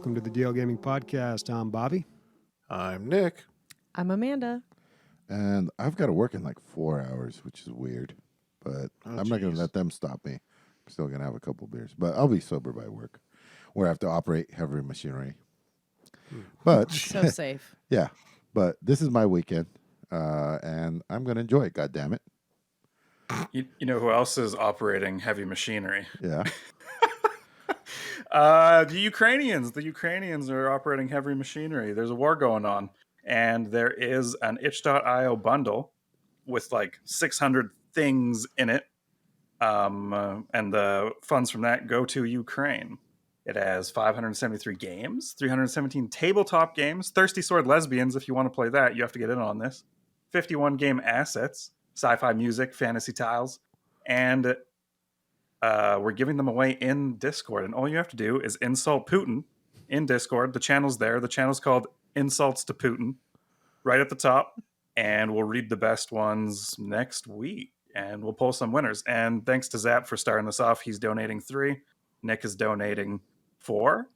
Welcome to the DL Gaming Podcast. I'm Bobby. I'm Nick. I'm Amanda. And I've got to work in like 4 hours, which is weird. But I'm not going to let them stop me. I'm still going to have a couple beers. But I'll be sober by work, where I have to operate heavy machinery. But So safe. Yeah. But this is my weekend, and I'm going to enjoy it, God damn it. You know who else is operating heavy machinery? Yeah. The Ukrainians. The Ukrainians are operating heavy machinery. There's a war going on, and there is an itch.io bundle with like 600 things in it, and the funds from that go to Ukraine. It has 573 games, 317 tabletop games, Thirsty Sword Lesbians. If you want to play that, you have to get in on this. 51 game assets, sci-fi music, fantasy tiles, and we're giving them away in Discord. And all you have to do is insult Putin in Discord. The channel's there. The channel's called Insults to Putin, right at the top. And we'll read the best ones next week. And we'll pull some winners. And thanks to Zap for starting this off. He's donating 3. Nick is donating 4.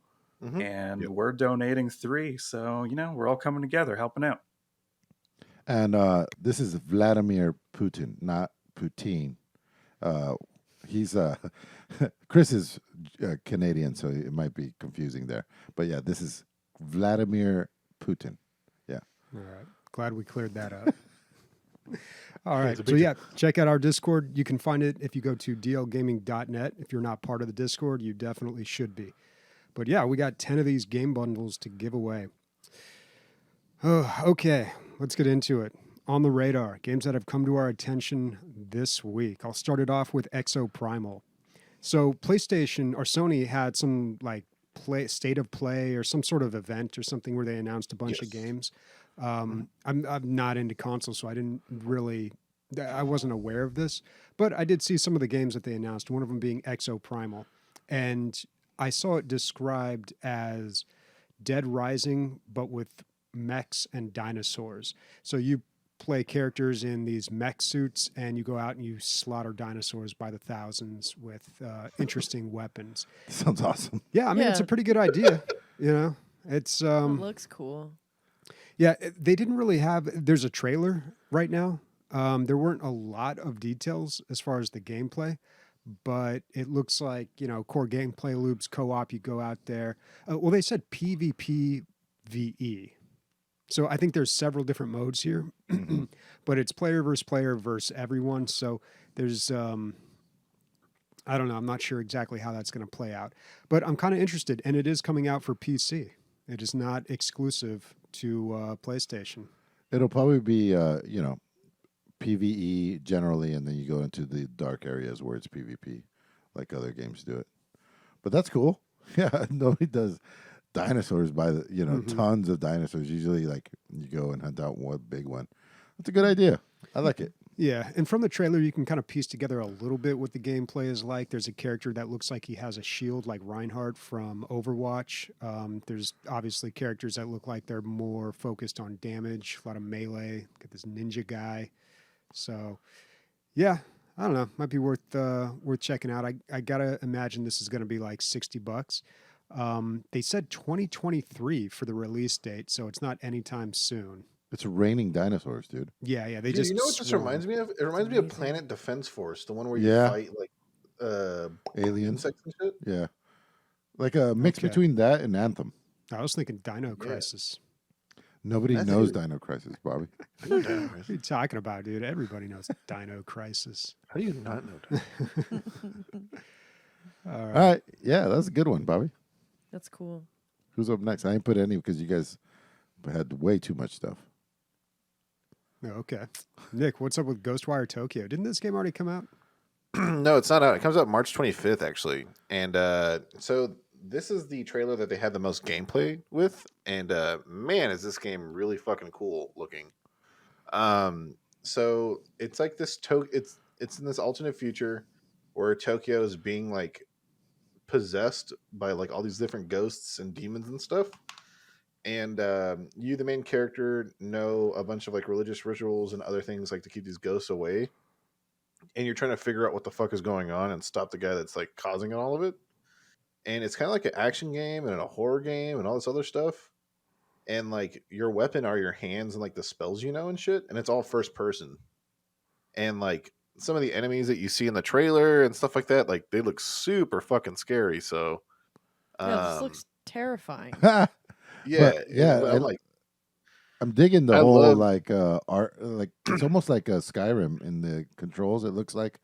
Mm-hmm. And we're donating 3. So, you know, we're all coming together, helping out. And this is Vladimir Putin, not Poutine. He's Chris is Canadian, so it might be confusing there. But yeah, this is Vladimir Putin. Yeah. All right. Glad we cleared that up. All right. So yeah, check out our Discord. You can find it if you go to dlgaming.net. If you're not part of the Discord, you definitely should be. But yeah, we got 10 of these game bundles to give away. Oh, okay. Let's get into it. On the radar, games that have come to our attention this week. I'll start it off with Exoprimal. So PlayStation or Sony had some like state of play or some sort of event or something where they announced a bunch of games. I'm not into consoles, so I wasn't aware of this, but I did see some of the games that they announced, one of them being Exoprimal. And I saw it described as Dead Rising, but with mechs and dinosaurs. So you play characters in these mech suits, and you go out and you slaughter dinosaurs by the thousands with interesting weapons. Sounds awesome. Yeah, I mean, it's a pretty good idea. You know, it's it looks cool. Yeah, they didn't really have. There's a trailer right now. There weren't a lot of details as far as the gameplay, but it looks like, you know, core gameplay loops, co-op. You go out there. Well, they said PvP VE. So I think there's several different modes here, but it's player versus everyone. So there's, I don't know. I'm not sure exactly how that's going to play out, but I'm kind of interested. And it is coming out for PC. It is not exclusive to PlayStation. It'll probably be, you know, PvE generally, and then you go into the dark areas where it's PvP, like other games do it. But that's cool. Yeah, nobody does dinosaurs by the, you know, tons of dinosaurs. Usually, like, you go and hunt out one big one. That's a good idea. I like it. Yeah, and from the trailer, you can kind of piece together a little bit what the gameplay is like. There's a character that looks like he has a shield like Reinhardt from Overwatch. There's obviously characters that look like they're more focused on damage, a lot of melee. Got this ninja guy. So, yeah, I don't know. Might be worth checking out. I gotta imagine this is going to be like $60. They said 2023 for the release date, so it's not anytime soon. It's raining dinosaurs, dude. Yeah. They Dude, just. You know what this reminds me of? It reminds me of Planet Defense Force, the one where you fight like aliens, insects and shit. Yeah, like a mix between that and Anthem. I was thinking Dino Crisis. Nobody knows Dino Crisis, Bobby. What are you talking about, dude? Everybody knows Dino Crisis. How do you not know that? All right. Yeah, that's a good one, Bobby. That's cool. Who's up next? I ain't put any because you guys had way too much stuff. Oh, okay. Nick, what's up with Ghostwire Tokyo? Didn't this game already come out? No, it's not out. It comes out March 25th, actually. And so this is the trailer that they had the most gameplay with. And man, is this game really fucking cool looking. So it's like this it's in this alternate future where Tokyo is being like possessed by like all these different ghosts and demons and stuff. And you, the main character, know a bunch of like religious rituals and other things like to keep these ghosts away. And you're trying to figure out what the fuck is going on and stop the guy that's like causing all of it. and it's kind of like an action game and a horror game and all this other stuff. And like your weapon are your hands and like the spells and shit, and it's all first person. And like some of the enemies that you see in the trailer and stuff like that, like they look super fucking scary. So Yeah, this looks terrifying. yeah, yeah. I'm I'm digging the I whole love- like art, like it's almost like a Skyrim in the controls. It looks like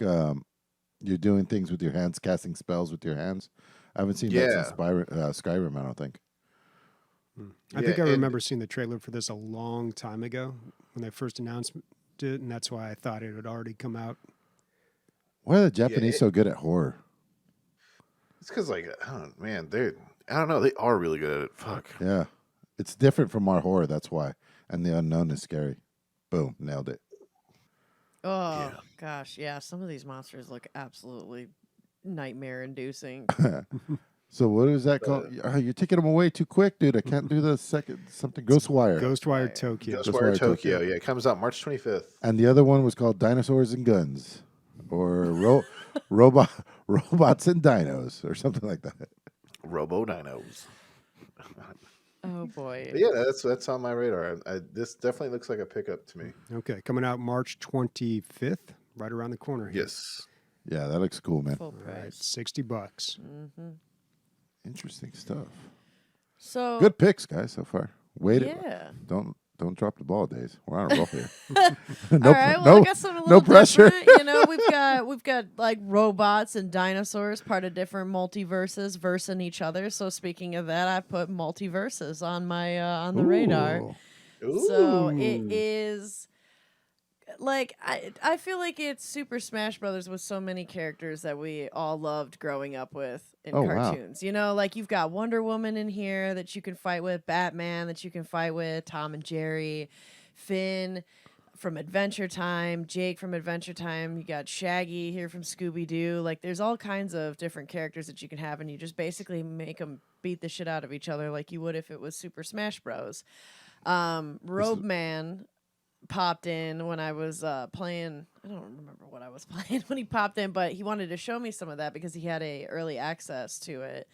you're doing things with your hands, casting spells with your hands. I haven't seen that since Skyrim. I don't think. I think I and- remember seeing the trailer for this a long time ago when they first announced it, and that's why I thought it had already come out. Why are the Japanese so good at horror? It's because like I don't know, they are really good at it. Fuck. Yeah, it's different from our horror. That's why, and the unknown is scary. Boom, nailed it. Oh gosh, yeah. Some of these monsters look absolutely nightmare-inducing. So what is that called? You're taking them away too quick, dude. I can't do the second something. Ghostwire. Ghostwire Tokyo. Ghostwire Tokyo. Yeah, it comes out March 25th. And the other one was called Dinosaurs and Guns, or robots and dinos, or something like that. Robo Dinos. Oh boy. But yeah, that's on my radar. This definitely looks like a pickup to me. Okay, coming out March 25th, right around the corner here. Yes. Yeah, that looks cool, man. Full All right, price. $60. Interesting stuff. So Good picks, guys, so far. Wait, yeah. don't drop the ball, Days. We're on a roll here. All right. Well, I got something a little pressure. different. You know, we've got like robots and dinosaurs, part of different multiverses, versing each other. So speaking of that, I put Multiversus on my on the radar. Ooh. So it is like I feel like it's Super Smash Brothers with so many characters that we all loved growing up with in Oh, wow. cartoons. You know, like you've got Wonder Woman in here that you can fight with, Batman that you can fight with, Tom and Jerry, Finn from Adventure Time, Jake from Adventure Time. You got Shaggy here from Scooby Doo. Like there's all kinds of different characters that you can have, and you just basically make them beat the shit out of each other like you would if it was Super Smash Bros. Robe Man popped in when I was playing. I don't remember what I was playing when he popped in, but he wanted to show me some of that because he had a early access to it,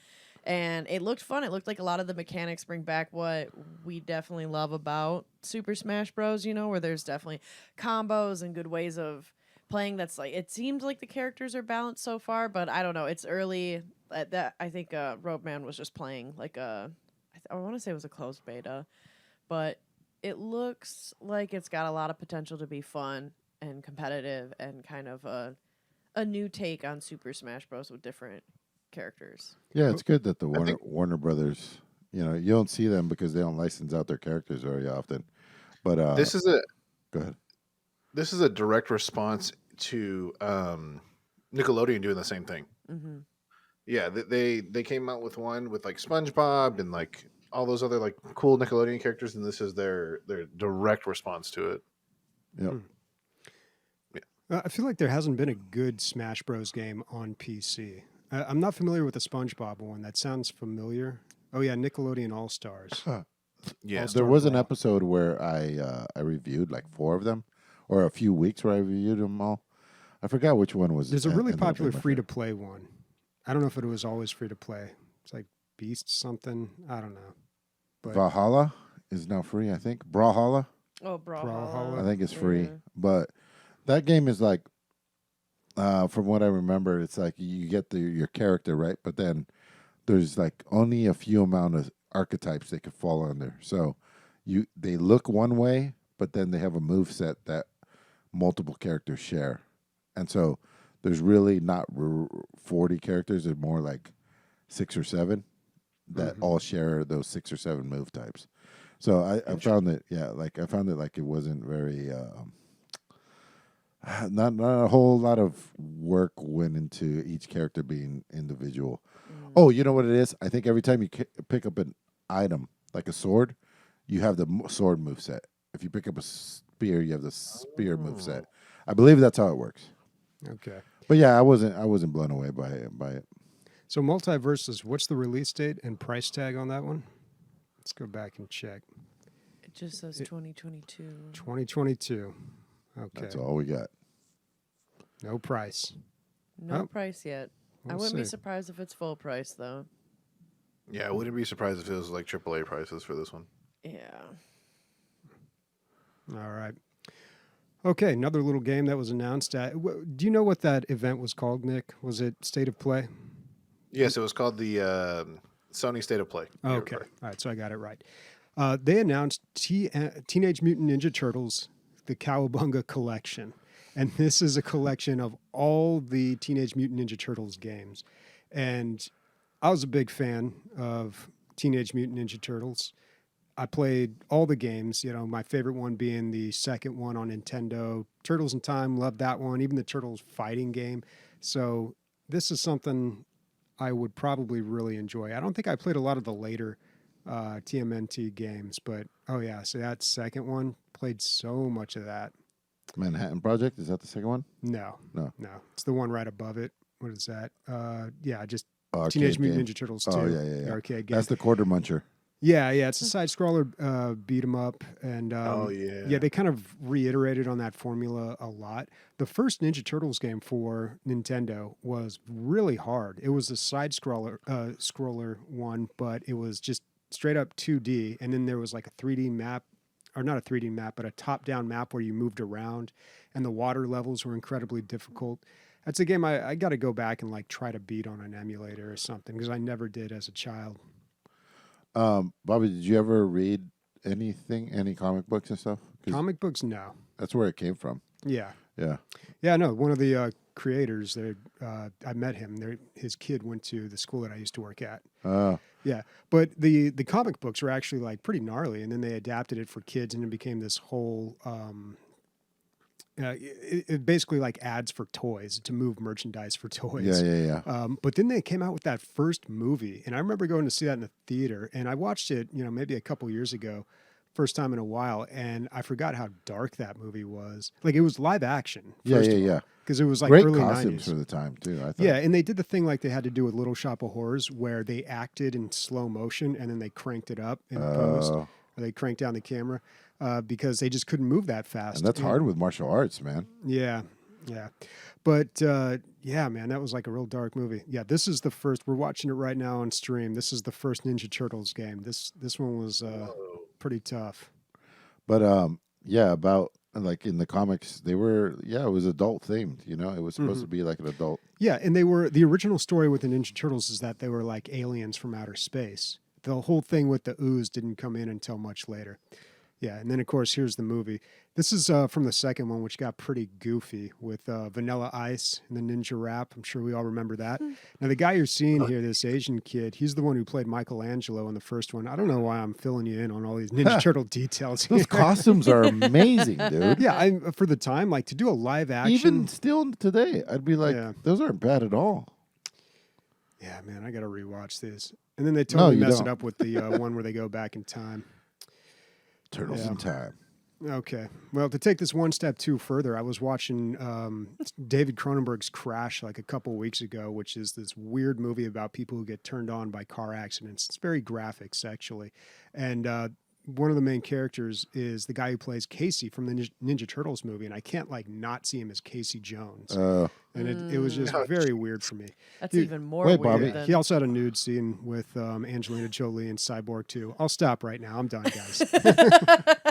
and it looked fun. It looked like a lot of the mechanics bring back what we definitely love about Super Smash Bros. You know, where there's definitely combos and good ways of playing. That's like it seems like the characters are balanced so far, but I don't know. It's early. That I think Robe Man was just playing like I want to say it was a closed beta, but it looks like it's got a lot of potential to be fun and competitive and kind of a new take on Super Smash Bros. With different characters. Yeah, it's good that the think- Warner Brothers, you don't see them because they don't license out their characters very often. But This is go ahead. this is a direct response to Nickelodeon doing the same thing. Mm-hmm. Yeah, they came out with one with like SpongeBob and like all those other like cool Nickelodeon characters, and this is their direct response to it. Yep. I feel like there hasn't been a good Smash Bros. Game on PC. I'm not familiar with the SpongeBob one. That sounds familiar. Oh yeah, Nickelodeon All Stars. Yeah, All-Star There was an Brawl. episode where I reviewed like 4 of them, or a few weeks where I reviewed them all. I forgot which one was. There's a really ended up being popular my free to favorite. play one. I don't know if it was always free to play. It's like Beast something. I don't know. But Valhalla is now free, I think. Brawlhalla, Oh, Brawlhalla. I think it's free. Yeah. But that game is like, from what I remember, it's like you get your character, right? But then there's like only a few amount of archetypes they could fall under. So they look one way, but then they have a move set that multiple characters share. And so there's really not 40 characters. There's more like 6 or 7 that all share those 6 or 7 move types. So I found that, I found it like it wasn't very, not a whole lot of work went into each character being individual. Oh, you know what it is? I think every time you pick up an item, like a sword, you have the sword move set. If you pick up a spear, you have the spear move set. I believe that's how it works. okay. But yeah, I wasn't blown away by it. So Multiversus, what's the release date and price tag on that one? Let's go back and check. It just says 2022. 2022. Okay. That's all we got. No price. No Oh. price yet. I wouldn't be surprised if it's full price though. Yeah, I wouldn't be surprised if it was like AAA prices for this one. Yeah. All right. Okay, another little game that was announced. Do you know what that event was called, Nick? Was it State of Play? Yes, it was called the Sony State of Play. Okay. All right, so I got it right. They announced Teenage Mutant Ninja Turtles, the Cowabunga Collection. And this is a collection of all the Teenage Mutant Ninja Turtles games. And I was a big fan of Teenage Mutant Ninja Turtles. I played all the games, my favorite one being the second one on Nintendo. Turtles in Time, loved that one, even the Turtles fighting game. So this is something I would probably really enjoy. I don't think I played a lot of the later TMNT games, but so that second one, played so much of that. Manhattan Project, is that the second one? No. It's the one right above it. What is that? Just Arcade Teenage Mutant game. Ninja Turtles 2. Oh, yeah. The arcade game. That's the quarter muncher. Yeah, it's a side scroller beat 'em up, and they kind of reiterated on that formula a lot. The first Ninja Turtles game for Nintendo was really hard. It was a side scroller one, but it was just straight up 2D, and then there was like a 3D map, or not a 3D map, but a top-down map where you moved around, and the water levels were incredibly difficult. That's a game I got to go back and like try to beat on an emulator or something, because I never did as a child. Bobby, did you ever read any comic books and stuff? Comic books, no. That's where it came from. Yeah. Yeah. No. One of the creators, I met him. His kid went to the school that I used to work at. Yeah, but the comic books were actually like pretty gnarly, and then they adapted it for kids, and it became this whole. It basically like ads for toys to move merchandise for toys. Yeah. But then they came out with that first movie, and I remember going to see that in the theater, and I watched it, maybe a couple years ago, first time in a while, and I forgot how dark that movie was. Like, it was live action. Yeah. Because it was like great early costumes 90s. for the time too. I thought. Yeah, and they did the thing like they had to do with Little Shop of Horrors, where they acted in slow motion and then they cranked it up in post. Or they cranked down the camera because they just couldn't move that fast. And that's hard with martial arts, man. Yeah. But man, that was like a real dark movie. Yeah, this is the first. We're watching it right now on stream. This is the first Ninja Turtles game. This one was pretty tough. But about. Like in the comics, they were, it was adult themed, It was supposed to be like an adult. Yeah, and the original story with the Ninja Turtles is that they were like aliens from outer space. The whole thing with the ooze didn't come in until much later. Yeah, and then of course here's the movie. This is from the second one, which got pretty goofy with Vanilla Ice and the Ninja Rap. I'm sure we all remember that. Now the guy you're seeing here, this Asian kid, he's the one who played Michelangelo in the first one. I don't know why I'm filling you in on all these Ninja Turtle details. Those costumes are amazing, dude. Yeah, for the time, like to do a live action. Even still today, I'd be like, those aren't bad at all. Yeah, man, I got to rewatch this. And then they totally mess it up with the one where they go back in time. Turtles in Time. Okay. Well, to take this one step too further, I was watching David Cronenberg's Crash like a couple weeks ago, which is this weird movie about people who get turned on by car accidents. It's very graphic sexually. And one of the main characters is the guy who plays Casey from the Ninja Turtles movie, and I can't like not see him as Casey Jones. And it was just very weird for me. That's even more wait, weird. Bobby. Than... He also had a nude scene with Angelina Jolie and Cyborg 2. I'll stop right now. I'm done, guys.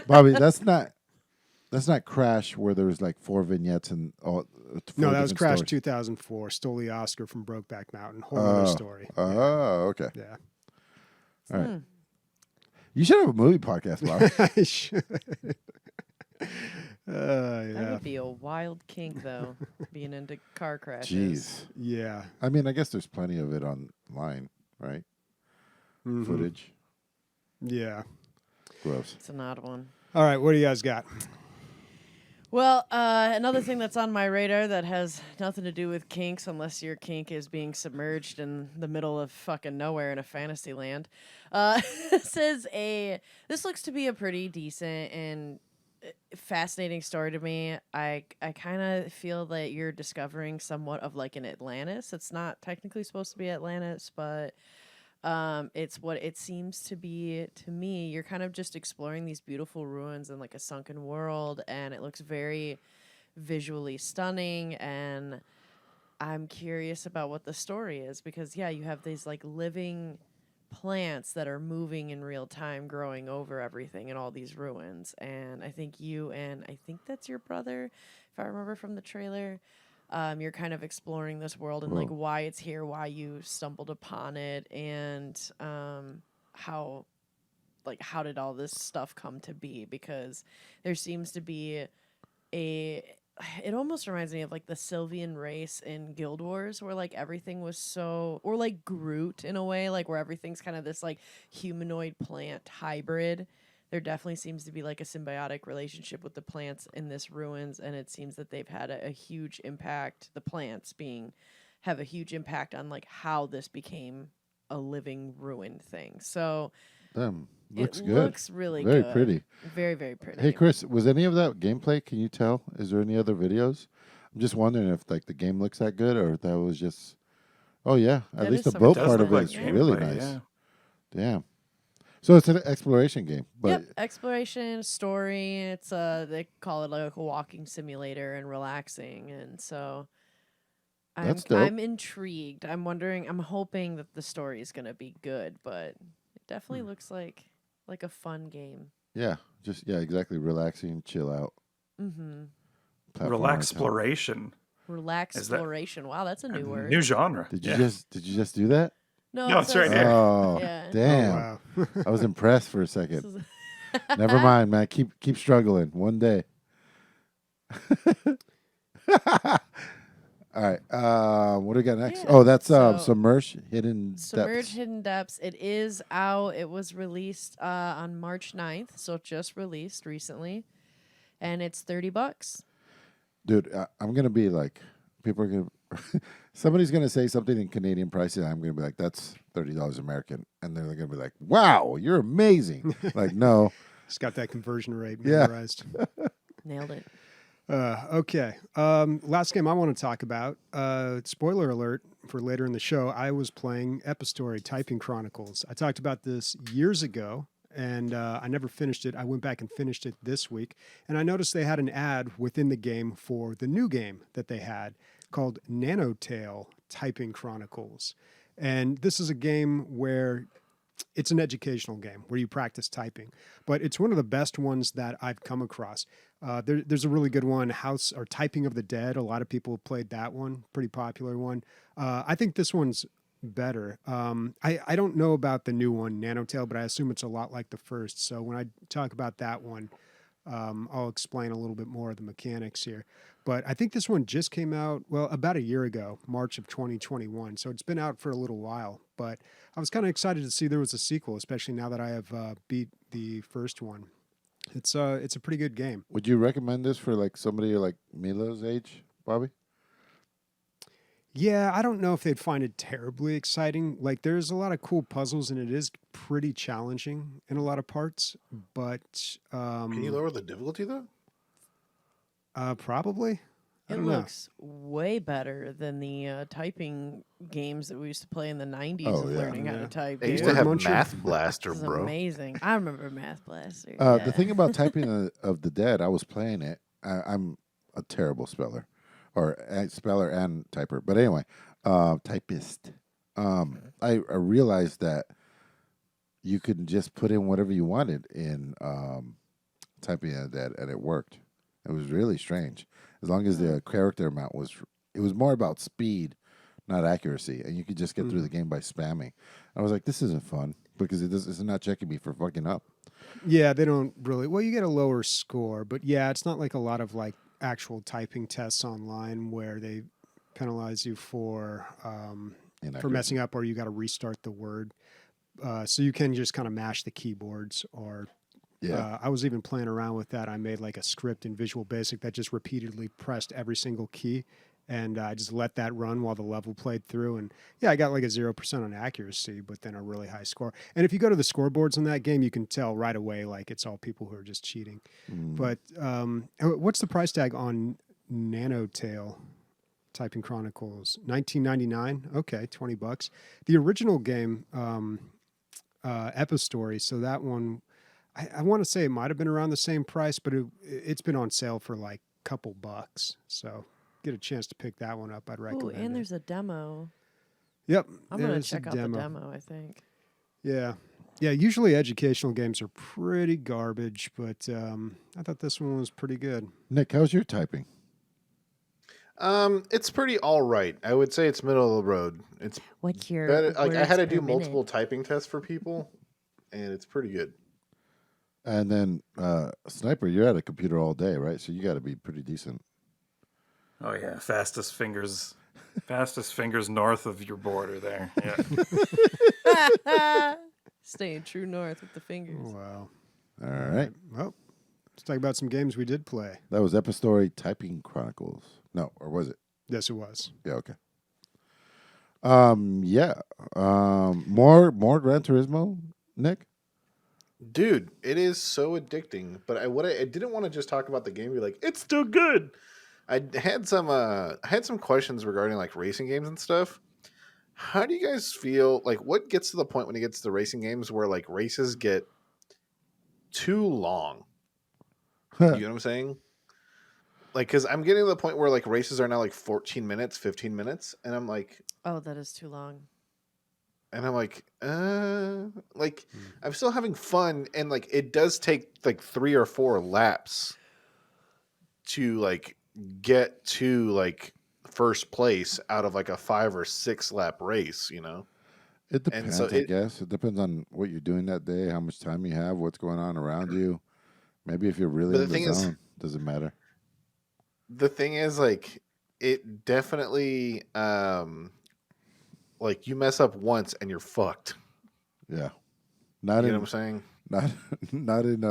Bobby, that's not Crash where there was like 4 vignettes and all. No, that was Crash stories. 2004. Stole the Oscar from Brokeback Mountain. Whole other story. Okay. Yeah. All right. You should have a movie podcast, Bob. I should. That would be a wild kink, though, being into car crashes. Jeez. Yeah. I mean, I guess there's plenty of it online, right? Mm-hmm. Footage. Yeah. Gross. It's an odd one. All right. What do you guys got? Well, another thing that's on my radar that has nothing to do with kinks, unless your kink is being submerged in the middle of fucking nowhere in a fantasy land, this looks to be a pretty decent and fascinating story to me. I kind of feel that you're discovering somewhat of like an Atlantis. It's not technically supposed to be Atlantis, but it's what it seems to be to me. You're kind of just exploring these beautiful ruins in like a sunken world, and it looks very visually stunning, and I'm curious about what the story is because you have these like living plants that are moving in real time, growing over everything in all these ruins. And I think you and I think that's your brother, if I remember from the trailer. You're kind of exploring this world and like why it's here, why you stumbled upon it, and how did all this stuff come to be? Because there seems to be it almost reminds me of like the Sylvian race in Guild Wars, where like everything was so, or like Groot in a way, like where everything's kind of this like humanoid plant hybrid. There definitely seems to be like a symbiotic relationship with the plants in this ruins, and it seems that they've had a huge impact. The plants have a huge impact on like how this became a living ruined thing. So looks it good. Looks really very good. pretty. Very, very pretty. Hey, Chris, was any of that gameplay? Can you tell? Is there any other videos? I'm just wondering if like the game looks that good, or if that was just. Oh yeah, at That least is the some boat good part stuff. of it is Gameplay, really nice. yeah. Damn. So it's an exploration game, but Yep, exploration, story. It's they call it like a walking simulator and relaxing, and so That's dope. I'm intrigued. I'm hoping that the story is gonna be good, but it definitely looks like a fun game. yeah, exactly. Relaxing, chill out. Mm-hmm. Relaxploration. Relaxploration. Wow, that's a new word. New genre. Did you just do that? No, No, it it's right says- here. Oh, Yeah. damn! Oh, wow. I was impressed for a This second. is- Never mind, man. Keep struggling. One day. All right. What do we got next? Yeah, Oh, that's so- Submerged Hidden Submerged Depths. Hidden Depths. It is out. It was released on March 9th, so it just released recently. And it's $30. Dude, I'm gonna be like, people are gonna. Somebody's gonna say something in Canadian prices. I'm gonna be like, that's $30 American, and they're gonna be like, wow, you're amazing. Like, no, It's got that conversion rate Yeah. memorized. Nailed it. Okay. Last game I want to talk about. Spoiler alert for later in the show. I was playing Epistory Typing Chronicles. I talked about this years ago, and I never finished it. I went back and finished it this week, and I noticed they had an ad within the game for the new game that they had called Nanotale Typing Chronicles. And this is a game where it's an educational game where you practice typing, but it's one of the best ones that I've come across. There's a really good one, House or Typing of the Dead. A lot of people have played that one, pretty popular one. I think this one's better. I don't know about the new one, Nanotale, but I assume it's a lot like the first. So when I talk about that one, I'll explain a little bit more of the mechanics here. But I think this one just came out, well, about a year ago, March of 2021. So it's been out for a little while. But I was kind of excited to see there was a sequel, especially now that I have beat the first one. It's a pretty good game. would you recommend this for like somebody like Milo's age, Bobby? Yeah, I don't know if they'd find it terribly exciting. Like, there's a lot of cool puzzles, and it is pretty challenging in a lot of parts. But Can you lower the difficulty though? probably. I It don't know. looks way better than the typing games that we used to play in the 90s Oh, of yeah. learning how Yeah. to type. They used dude. to have Muncher. Math Blaster, This is bro. amazing. I remember Math Blaster. The thing about Typing of the Dead, I was playing it. I'm a terrible speller, or speller and typer. But anyway, typist. I realized that you could just put in whatever you wanted in Typing of the Dead, and it worked. It was really strange. As long as the character amount it was more about speed, not accuracy, and you could just get through the game by spamming. I was like, this isn't fun because it's not checking me for fucking up. Yeah, they don't really. Well, you get a lower score, but yeah, it's not like a lot of like actual typing tests online where they penalize you for messing up, or you got to restart the word. So you can just kind of mash the keyboards, or Yeah. I was even playing around with that. I made like a script in Visual Basic that just repeatedly pressed every single key, and I just let that run while the level played through. And yeah, I got like a 0% on accuracy, but then a really high score. And if you go to the scoreboards on that game, you can tell right away like it's all people who are just cheating. But what's the price tag on Nanotale Typing Chronicles? $19.99. Okay, $20. The original game, Epistory. So that one, I want to say it might have been around the same price, but it's been on sale for like a couple bucks. So get a chance to pick that one up, I'd Ooh, recommend and it. there's a demo. Yep. I'm gonna there's a check out the demo, I think. Yeah. Yeah, usually educational games are pretty garbage, but I thought this one was pretty good. Nick, how's your typing? It's pretty all right. I would say it's middle of the road. It's What's your better. Like I had to words do per minute? multiple typing tests for people, and it's pretty good. And then, Sniper, you're at a computer all day, right? So you got to be pretty decent. Oh yeah, fastest fingers north of your border there. Yeah. Staying true north with the fingers. Wow. All right. Well, let's talk about some games we did play. That was Epistory Typing Chronicles. No, or was it? Yes, it was. Yeah, okay. Yeah. More Gran Turismo, Nick? Dude, it is so addicting. But I didn't want to just talk about the game. Be like, it's still good. I had some questions regarding like racing games and stuff. How do you guys feel? Like, what gets to the point when it gets to racing games where like races get too long? You know what I'm saying? Like, because I'm getting to the point where like races are now like 14 minutes, 15 minutes, and I'm like, Oh, that is too long. and I'm like, I'm still having fun, and like it does take like 3 or 4 laps to like get to like first place out of like a 5 or 6 lap race, you know? It depends, so I guess. It depends on what you're doing that day, how much time you have, what's going on around you. Maybe if you're really But in the the thing is- zone, doesn't matter. The thing is, like, it definitely, like, you mess up once and you're fucked. Yeah. You Not know in what I'm saying? not in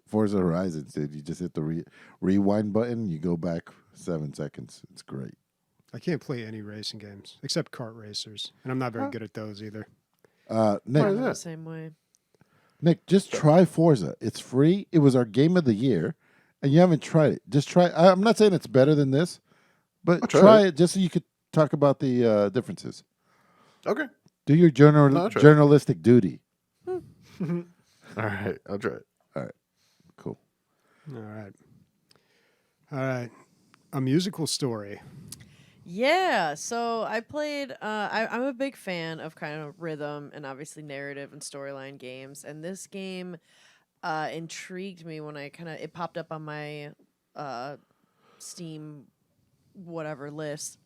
Forza Horizon, dude. You just hit the rewind button, you go back 7 seconds. It's great. I can't play any racing games except kart racers, and I'm not very good at those either. Nick, Why is I'm the that? same way. Nick, just try Forza. It's free. It was our game of the year, and you haven't tried it. Just try. I'm not saying it's better than this, but I'll try try it. it just so you could talk about the differences. Okay. Do your No, I'll try it. journalistic duty. All right. I'll try it. Cool. All right. A musical story. Yeah, so I played. I'm a big fan of kind of rhythm and obviously narrative and storyline games, and this game intrigued me when it popped up on my Steam whatever list.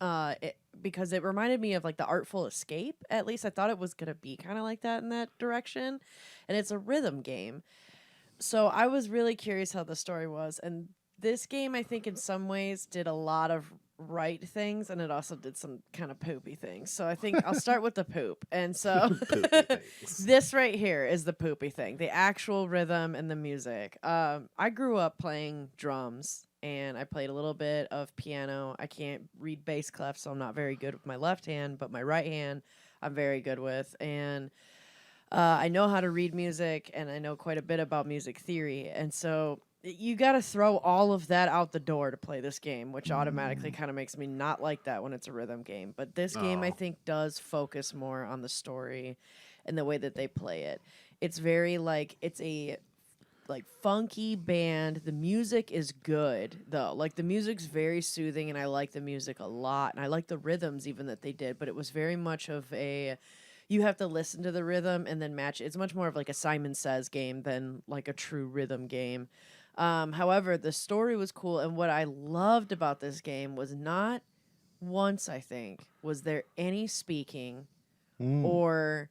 Because it reminded me of like the Artful Escape. At least I thought it was gonna be kind of like that in that direction, and it's a rhythm game. So I was really curious how the story was, and this game I think in some ways did a lot of right things, and it also did some kind of poopy things. So I think I'll start with the poop. And so Poopy things. this right here is the poopy thing, the actual rhythm and the music. I grew up playing drums, and I played a little bit of piano. I can't read bass clef, so I'm not very good with my left hand, but my right hand I'm very good with. And I know how to read music, and I know quite a bit about music theory. And so you got to throw all of that out the door to play this game, which automatically kind of makes me not like that when it's a rhythm game. But this game, I Oh. think, does focus more on the story and the way that they play it. It's very like, it's a like funky band. The music is good though. Like the music's very soothing, and I like the music a lot, and I like the rhythms even that they did. But it was very much of a, you have to listen to the rhythm and then match. It's much more of like a Simon Says game than like a true rhythm game. However, the story was cool, and what I loved about this game was not once, I think, was there any speaking or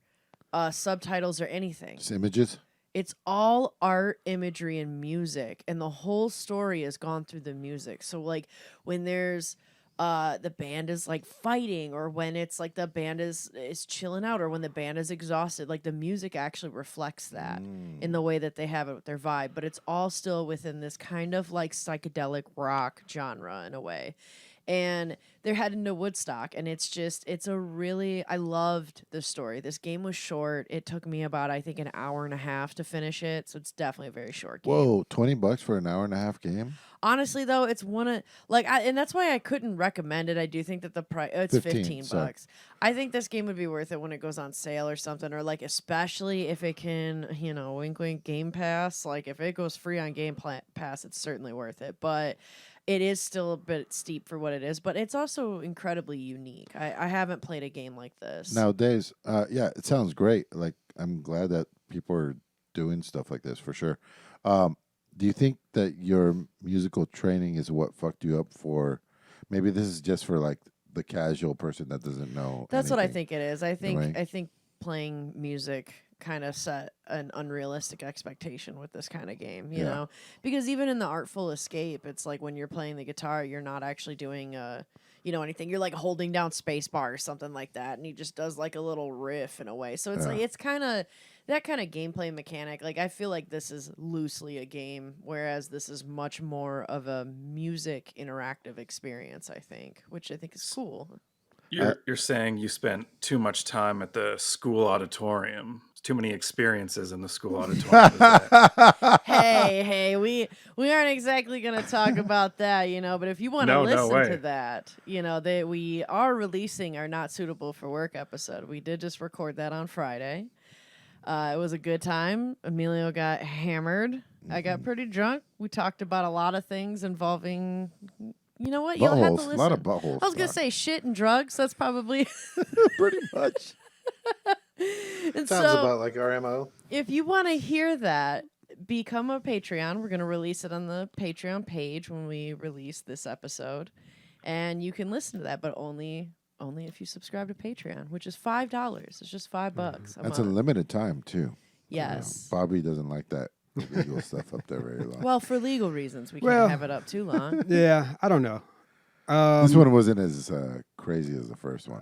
subtitles or anything. Just images. It's all art, imagery, and music, and the whole story is gone through the music. So, like, when there's the band is like fighting, or when it's like the band is chilling out, or when the band is exhausted, like the music actually reflects that in the way that they have it with their vibe. But it's all still within this kind of like psychedelic rock genre in a way. And they're heading to Woodstock, and I loved the story. This game was short. It took me about, I think, an hour and a half to finish it, so it's definitely a very short game. Whoa, $20 for an hour and a half game? Honestly, though, it's and that's why I couldn't recommend it. I do think that the price, it's 15 sorry. bucks. I think this game would be worth it when it goes on sale or something, or like, especially if it can, wink, wink, Game Pass. Like, if it goes free on Pass, it's certainly worth it. But it is still a bit steep for what it is, but it's also incredibly unique. I haven't played a game like this. Nowadays, yeah, it sounds great. Like, I'm glad that people are doing stuff like this for sure. Do you think that your musical training is what fucked you up for? Maybe this is just for like the casual person that doesn't know. That's what I anything. think it is. I Right. think playing music kind of set an unrealistic expectation with this kind of game, you Yeah. know? Because even in the Artful Escape, it's like when you're playing the guitar, you're not actually doing anything. You're like holding down space bar or something like that, and he just does like a little riff in a way. So it's Yeah. like it's kind of that kind of gameplay mechanic. Like I feel like this is loosely a game, whereas this is much more of a music interactive experience, I think, which I think is cool. You're saying you spent too much time at the school auditorium. Too many experiences in the school auditorium. Is that- Hey, we aren't exactly going to talk about that, but if you want to No listen way. to that, we are releasing our Not Suitable for Work episode. We did just record that on Friday. It was a good time. Emilio got hammered. I got pretty drunk. We talked about a lot of things involving, you know what? You'll have to Buttholes, a listen. lot of buttholes. I was going to say shit and drugs. That's probably... pretty much. And Sounds so, about like our MO. if you want to hear that, become a Patreon. We're going to release it on the Patreon page when we release this episode. And you can listen to that, but only if you subscribe to Patreon, which is $5. It's just $5 a That's a month. limited time too. Yes. Bobby doesn't like that visual stuff up there very long. Well, for legal reasons, we Well- can't have it up too long. Yeah, I don't know. This one wasn't as crazy as the first one.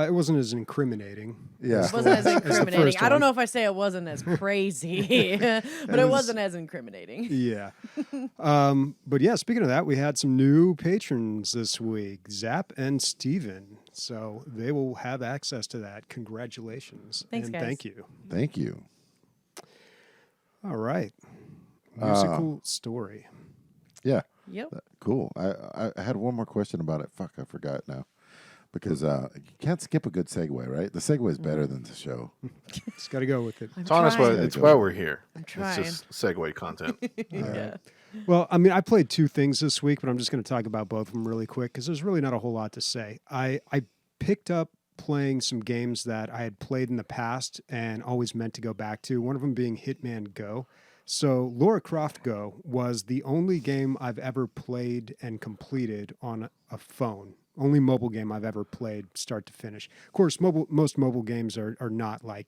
It wasn't as incriminating. Yeah. It wasn't as the incriminating. first I don't one. know if I say it wasn't as crazy, but it wasn't as incriminating. Yeah. But yeah, speaking of that, we had some new patrons this week, Zap and Steven. So they will have access to that. Congratulations. Thanks, and guys. thank you. Thank you. All right. Musical story. Yeah. Yep. Cool. I had one more question about it. Fuck, I forgot now. Because you can't skip a good segue, right? The segue is better than the show. Just got to go with it. I'm It's honest, trying. it's why we're here. I'm It's trying. just segue content. Yeah. Well, I mean, I played two things this week, but I'm just going to talk about both of them really quick because there's really not a whole lot to say. I picked up playing some games that I had played in the past and always meant to go back to, one of them being Hitman Go. So Lara Croft Go was the only game I've ever played and completed on a phone. Only mobile game I've ever played start to finish. Of course, most mobile games are not like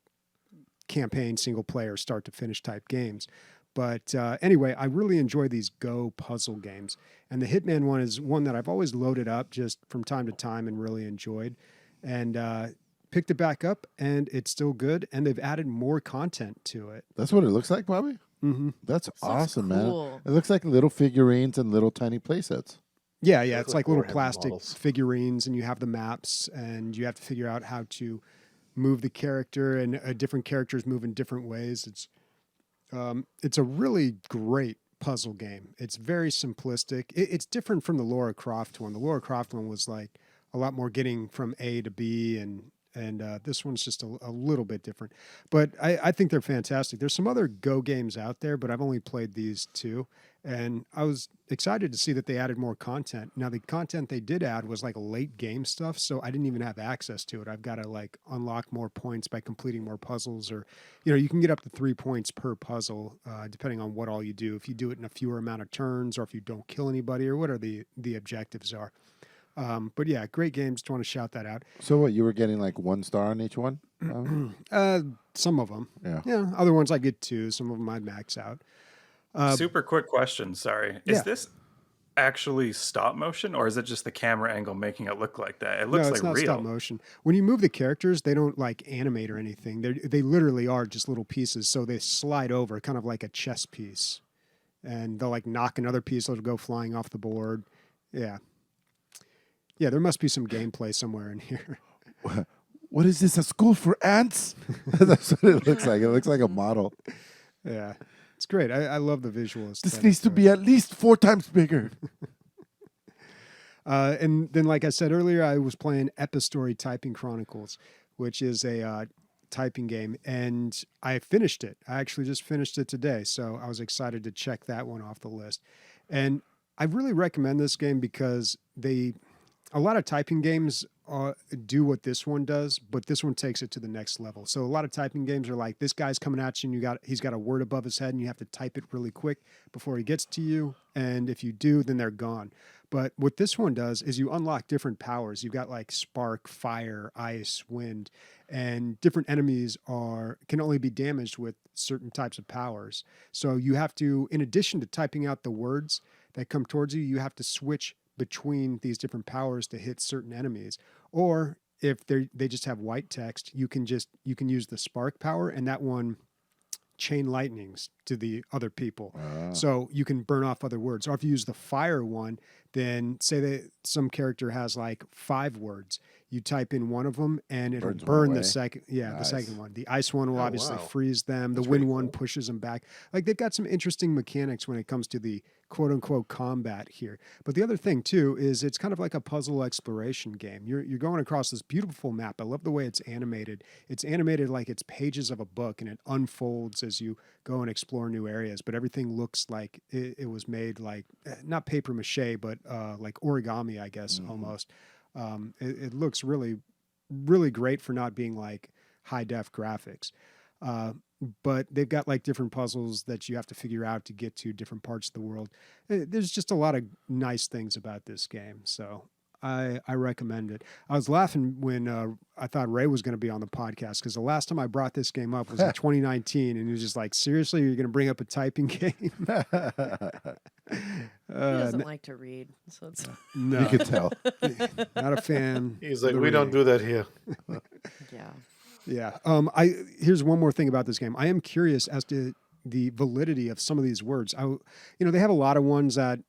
campaign, single player, start to finish type games. But anyway, I really enjoy these Go puzzle games. And the Hitman one is one that I've always loaded up just from time to time and really enjoyed. And picked it back up, and it's still good. And they've added more content to it. That's what it looks like, Bobby? Mm-hmm. That's awesome, man. cool. It looks like little figurines and little tiny playsets. Yeah, Look it's like like little Warhammer plastic models. figurines, and you have the maps, and you have to figure out how to move the character, and different characters move in different ways. It's a really great puzzle game. It's very simplistic. It's different from the Lara Croft one. The Lara Croft one was like a lot more getting from A to B, and this one's just a little bit different. But I think they're fantastic. There's some other Go games out there, but I've only played these two. And I was excited to see that they added more content. Now, the content they did add was like late game stuff, so I didn't even have access to it. I've got to like unlock more points by completing more puzzles, or, you can get up to 3 points per puzzle, depending on what all you do. If you do it in a fewer amount of turns, or if you don't kill anybody, or whatever the objectives are. But yeah, great games. Just want to shout that out. So what, you were getting like 1 star on each one? Some of them. Yeah. Yeah. Other ones I get 2. Some of them I'd max out. Super quick question. Sorry. Yeah. Is this actually stop motion, or is it just the camera angle making it look like that? It No, looks it's like not real. stop motion. When you move the characters, they don't like animate or anything. They literally are just little pieces. So they slide over, kind of like a chess piece, and they'll like knock another piece. It'll go flying off the board. Yeah. Yeah, there must be some gameplay somewhere in here. What is this, a school for ants? That's what it looks like. It looks like a model. Yeah, it's great. I love the visuals. This needs to be at least 4 times bigger. And then, like I said earlier, I was playing Epistory Typing Chronicles, which is a typing game, and I finished it. I actually just finished it today, so I was excited to check that one off the list. And I really recommend this game because a lot of typing games do what this one does, but this one takes it to the next level. So a lot of typing games are like, this guy's coming at you and he's got a word above his head and you have to type it really quick before he gets to you. And if you do, then they're gone. But what this one does is you unlock different powers. You've got like spark, fire, ice, wind, and different enemies can only be damaged with certain types of powers. So you have to, in addition to typing out the words that come towards you, you have to switch between these different powers to hit certain enemies. Or if they just have white text, you can use the spark power, and that one chain lightnings to the other people. So you can burn off other words. Or if you use the fire one, then say that some character has like 5 words. You type in one of them and it'll burn the second. Yeah, nice. The second one. The ice one will obviously freeze them. That's the wind cool. one pushes them back. Like they've got some interesting mechanics when it comes to the quote unquote combat here. But the other thing too is it's kind of like a puzzle exploration game. You're going across this beautiful map. I love the way it's animated. It's animated like it's pages of a book and it unfolds as you go and explore new areas. But everything looks like it was made like not paper mache, but like origami, I guess, almost. It looks really, really great for not being like high def graphics. But they've got like different puzzles that you have to figure out to get to different parts of the world. There's just a lot of nice things about this game. So I recommend it. I was laughing when I thought Ray was going to be on the podcast because the last time I brought this game up was in 2019, and he was just like, "Seriously, you're going to bring up a typing game?" He doesn't like to read, so it's No, You could tell. not a fan. He's like, of the we don't reading. do that here. yeah. Yeah. Here's one more thing about this game. I am curious as to the validity of some of these words. They have a lot of ones that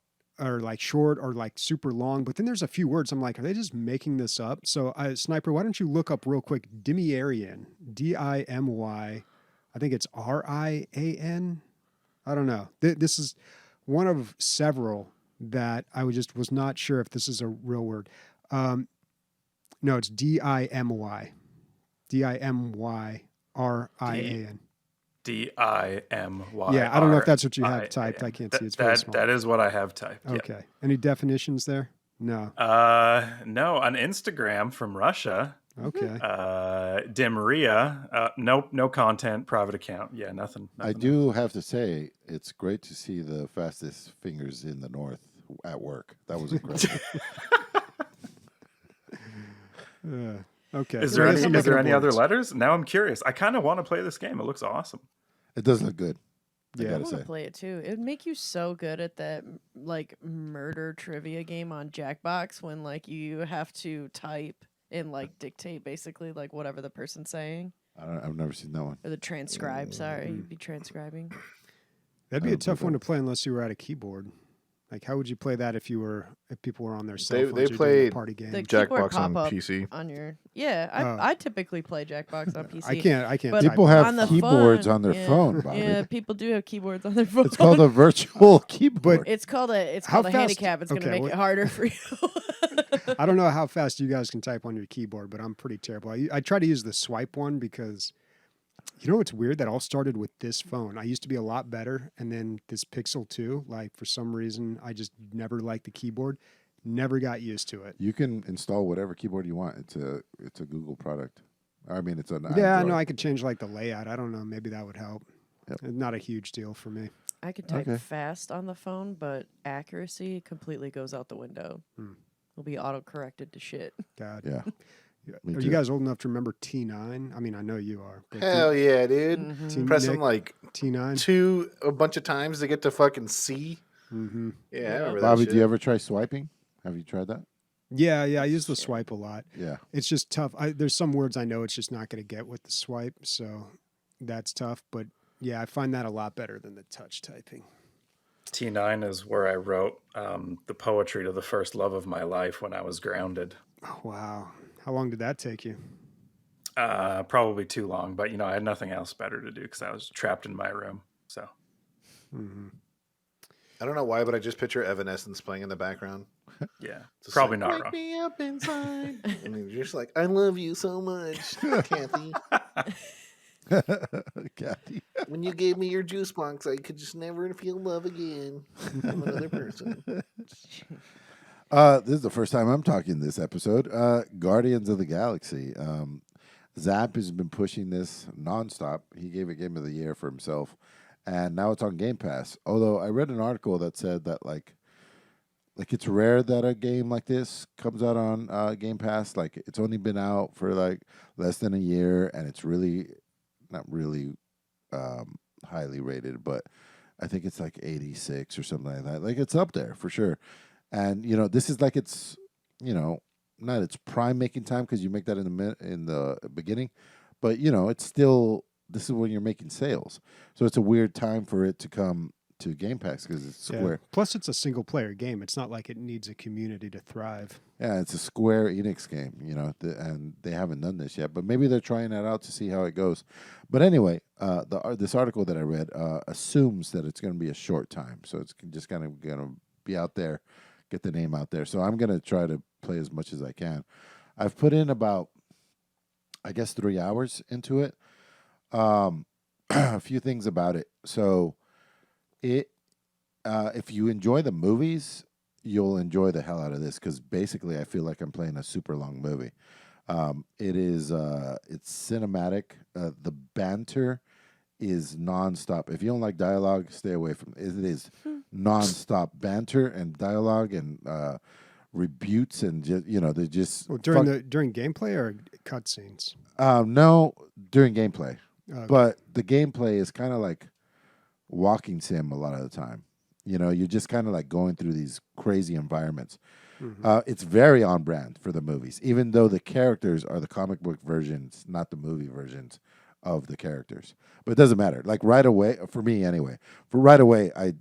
are like short or like super long, but then there's a few words I'm like, are they just making this up? So Sniper, why don't you look up real quick Dimiarian, D-I-M-Y, I think it's R-I-A-N. I don't know. This is one of several that I was not sure if this is a real word. No, it's D-I-M-Y. D-I-M-Y-R-I-A-N. D-I-M-Y. Yeah, I don't know if that's what you have typed. I can't see. It's very small. That is what I have typed. Okay. Yeah. Any definitions there? No. No, on Instagram from Russia. Okay. Demeria. Nope, no content, private account. Yeah, nothing. I do have to say, it's great to see the fastest fingers in the north at work. That was incredible. Okay. Is there any other letters? Now I'm curious. I kind of want to play this game. It looks awesome. It does look good. I Yeah. I gotta want to say. play it too. It would make you so good at that like murder trivia game on Jackbox when like you have to type and like dictate basically like whatever the person's saying I've never seen that one. or the transcribe. Sorry, you'd be transcribing. That'd be I a don't tough know one that. to play unless you were at a keyboard. Like, how would you play that if people were on their cell They- phones they or doing a played party game? The keyboard Jackbox on pop-up PC. on your I typically play Jackbox on PC. I can't. But type People that. have on the keyboards phone, on their yeah. phone, Bobby. Yeah, people do have keyboards on their phone. It's called a virtual keyboard. It's called a How fast- handicap. It's going to okay, make what- it harder for you. I don't know how fast you guys can type on your keyboard, but I'm pretty terrible. I try to use the swipe one because, you know what's weird? That all started with this phone. I used to be a lot better, and then this Pixel 2, like for some reason, I just never liked the keyboard. Never got used to it. You can install whatever keyboard you want. It's a Google product. I mean, it's an Yeah, I Android. know I could change like the layout. I don't know. Maybe that would help. Yep. Not a huge deal for me. I can type Okay. fast on the phone, but accuracy completely goes out the window. It'll be auto-corrected to shit. God. Yeah. Me Are too. you guys old enough to remember T9? I mean, I know you are. But Hell yeah, dude. Mhm. Team Press them Nick, like T9. a bunch of times to get to fucking C. Mm-hmm. Yeah, I Yeah. remember Bobby, that do you ever try swiping? Have you tried that? Yeah, I use the swipe a lot. Yeah. It's just tough. There's some words I know it's just not going to get with the swipe, so that's tough. But yeah, I find that a lot better than the touch typing. T9 is where I wrote the poetry to the first love of my life when I was grounded. Oh, wow. How long did that take you? Probably too long, but I had nothing else better to do because I was trapped in my room. So Mm-hmm. I don't know why, but I just picture Evanescence playing in the background. yeah, Just probably like, not "Wake wrong. me up inside. And you're just like, I love you so much, Kathy. Kathy. When you gave me your juice box, I could just never feel love again from another person. This is the first time I'm talking this episode. Guardians of the Galaxy. Zap has been pushing this nonstop. He gave it Game of the Year for himself, and now it's on Game Pass. Although I read an article that said that like it's rare that a game like this comes out on Game Pass. Like it's only been out for like less than a year, and it's really not really highly rated, but I think it's like 86 or something like that. Like it's up there for sure. And this is like it's not its prime making time because you make that in the beginning, but it's still this is when you're making sales. So it's a weird time for it to come to Game Pass because it's Square. Yeah. Plus, it's a single player game. It's not like it needs a community to thrive. Yeah, it's a Square Enix game, and they haven't done this yet, but maybe they're trying that out to see how it goes. But anyway, this article that I read assumes that it's going to be a short time, so it's just kind of going to be out there, get the name out there. So I'm going to try to play as much as I can. I've put in about, I guess, 3 hours into it. A few things about it. So if you enjoy the movies, you'll enjoy the hell out of this because basically I feel like I'm playing a super long movie. It's cinematic. The banter is nonstop. If you don't like dialogue, stay away from it. It is nonstop banter and dialogue and rebukes and just they're just during gameplay or cutscenes. No, during gameplay. Okay. But the gameplay is kind of like walking sim a lot of the time. You're just kind of like going through these crazy environments. Mm-hmm. It's very on brand for the movies, even though the characters are the comic book versions, not the movie versions of the characters. But it doesn't matter. Like right away, for me anyway, I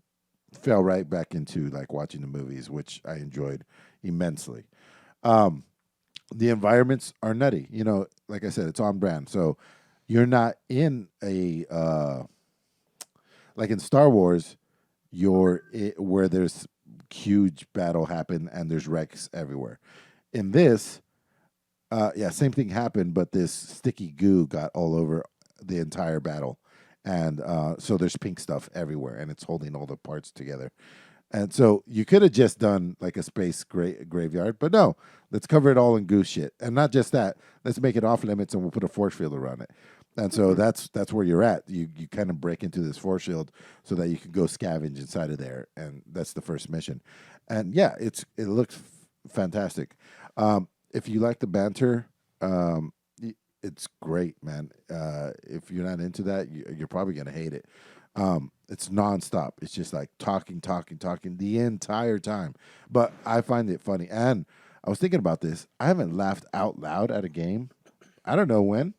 fell right back into like watching the movies, which I enjoyed immensely. The environments are nutty. Like I said, it's on brand. So you're not in a like in Star Wars, where there's huge battle happen and there's wrecks everywhere. In this, same thing happened, but this sticky goo got all over the entire battle, and so there's pink stuff everywhere, and it's holding all the parts together. And so you could have just done like a space graveyard, but no, let's cover it all in goo shit. And not just that, let's make it off limits and we'll put a force field around it. And so that's where you're at. You kind of break into this force field so that you can go scavenge inside of there, and that's the first mission. And yeah, it looks fantastic. If you like the banter, it's great, man. If you're not into that, you're probably gonna hate it. It's nonstop. It's just like talking the entire time. But I find it funny. And I was thinking about this. I haven't laughed out loud at a game. I don't know when.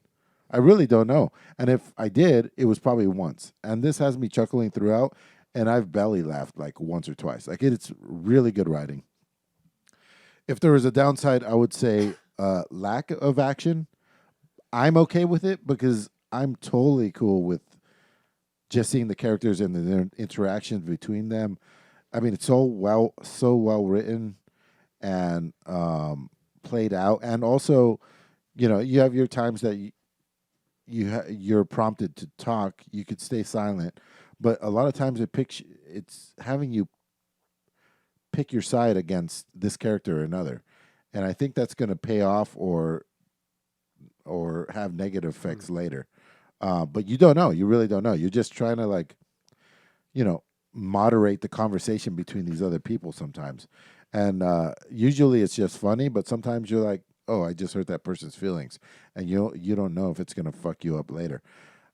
I really don't know. And if I did, it was probably once. And this has me chuckling throughout. And I've belly laughed like once or twice. Like it's really good writing. If there was a downside, I would say lack of action. I'm okay with it because I'm totally cool with just seeing the characters and the interactions between them. I mean, it's so well written and played out. And also, you have your times that you're prompted to talk. You could stay silent, but a lot of times it's having you pick your side against this character or another. And I think that's going to pay off or have negative effects later. But you don't know. You really don't know. You're just trying to moderate the conversation between these other people sometimes. And usually it's just funny, but sometimes you're like, oh, I just hurt that person's feelings. And you don't know if it's going to fuck you up later.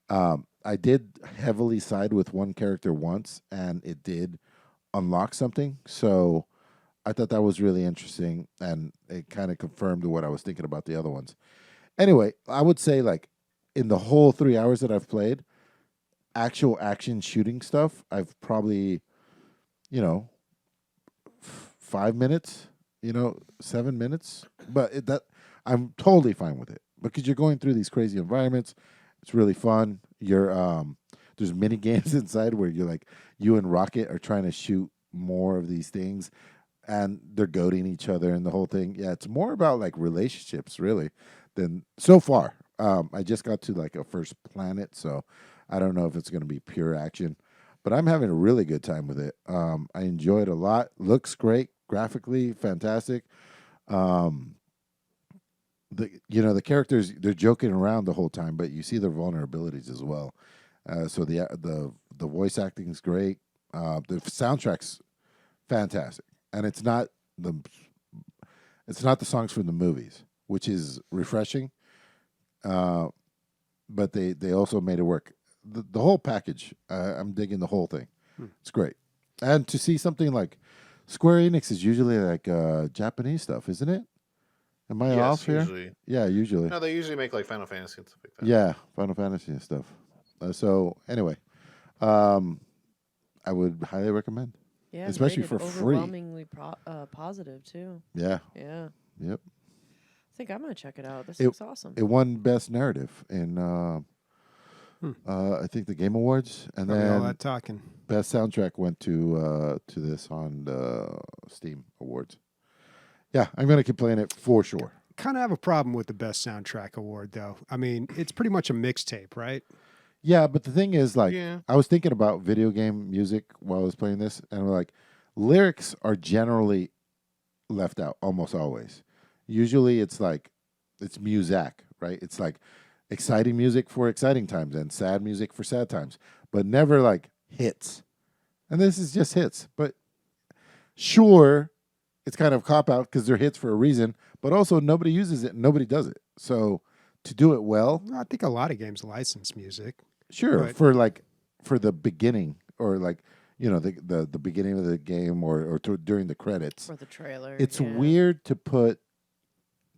I did heavily side with one character once, and it did unlock something. So I thought that was really interesting, and it kind of confirmed what I was thinking about the other ones. Anyway, I would say like in the whole 3 hours that I've played, actual action shooting stuff, I've probably, 5 minutes, 7 minutes. But I'm totally fine with it because you're going through these crazy environments. It's really fun. There's mini games inside where you and Rocket are trying to shoot more of these things, and they're goading each other and the whole thing. Yeah, it's more about like relationships really than so far. I just got to like a first planet, so I don't know if it's going to be pure action, but I'm having a really good time with it. I enjoy it a lot. Looks great, graphically fantastic. The characters, they're joking around the whole time, but you see their vulnerabilities as well. So the voice acting is great. The soundtrack's fantastic, and it's not the songs from the movies, which is refreshing. But they also made it work. The whole package, I'm digging the whole thing. It's great, and to see something like Square Enix is usually like Japanese stuff, isn't it? Am I off here? Usually. Yeah, usually. No, they usually make like Final Fantasy and stuff like that. Yeah, Final Fantasy and stuff. So anyway, I would highly recommend. Yeah, especially rated for free. Overwhelmingly positive too. Yeah. Yeah. Yep. I think I'm gonna check it out. This looks awesome. It won Best Narrative in I think the Game Awards, and Probably then all that talking. Best Soundtrack went to this on the Steam Awards. Yeah, I'm gonna keep playing it for sure. Kind of have a problem with the Best Soundtrack Award, though. I mean, it's pretty much a mixtape, right? Yeah, but the thing is, like, Yeah. I was thinking about video game music while I was playing this, and like, lyrics are generally left out almost always. Usually, it's music, right? It's like exciting music for exciting times and sad music for sad times, but never like hits. And this is just hits, but sure, it's kind of cop out because they're hits for a reason, but also nobody uses it and nobody does it. So to do it well, I think a lot of games license music. sure, Right. for the beginning or like the beginning of the game or during the credits. For the trailer. It's yeah. weird to put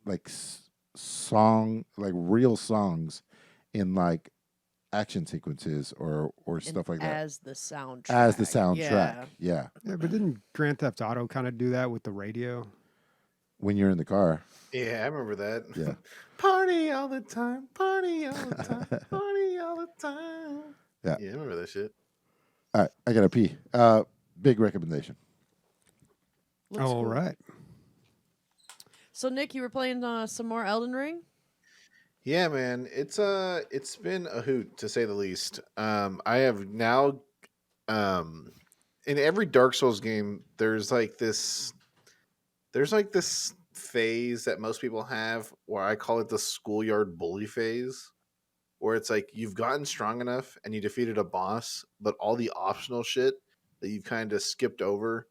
like real songs in like action sequences or stuff like that As the soundtrack. as the soundtrack. Yeah. Yeah, Yeah, but didn't Grand Theft Auto kind of do that with the radio? when you're in the car. Yeah, I remember that. Yeah. Party all the time, party all the time, party all the time. Yeah. Yeah, I remember that shit. All right, I gotta pee. Big recommendation. Looks All cool. right. So Nick, you were playing some more Elden Ring? Yeah, man, it's been a hoot to say the least. I have now, in every Dark Souls game, there's like this phase that most people have, where I call it the schoolyard bully phase, where it's like you've gotten strong enough and you defeated a boss, but all the optional shit that you kind of skipped over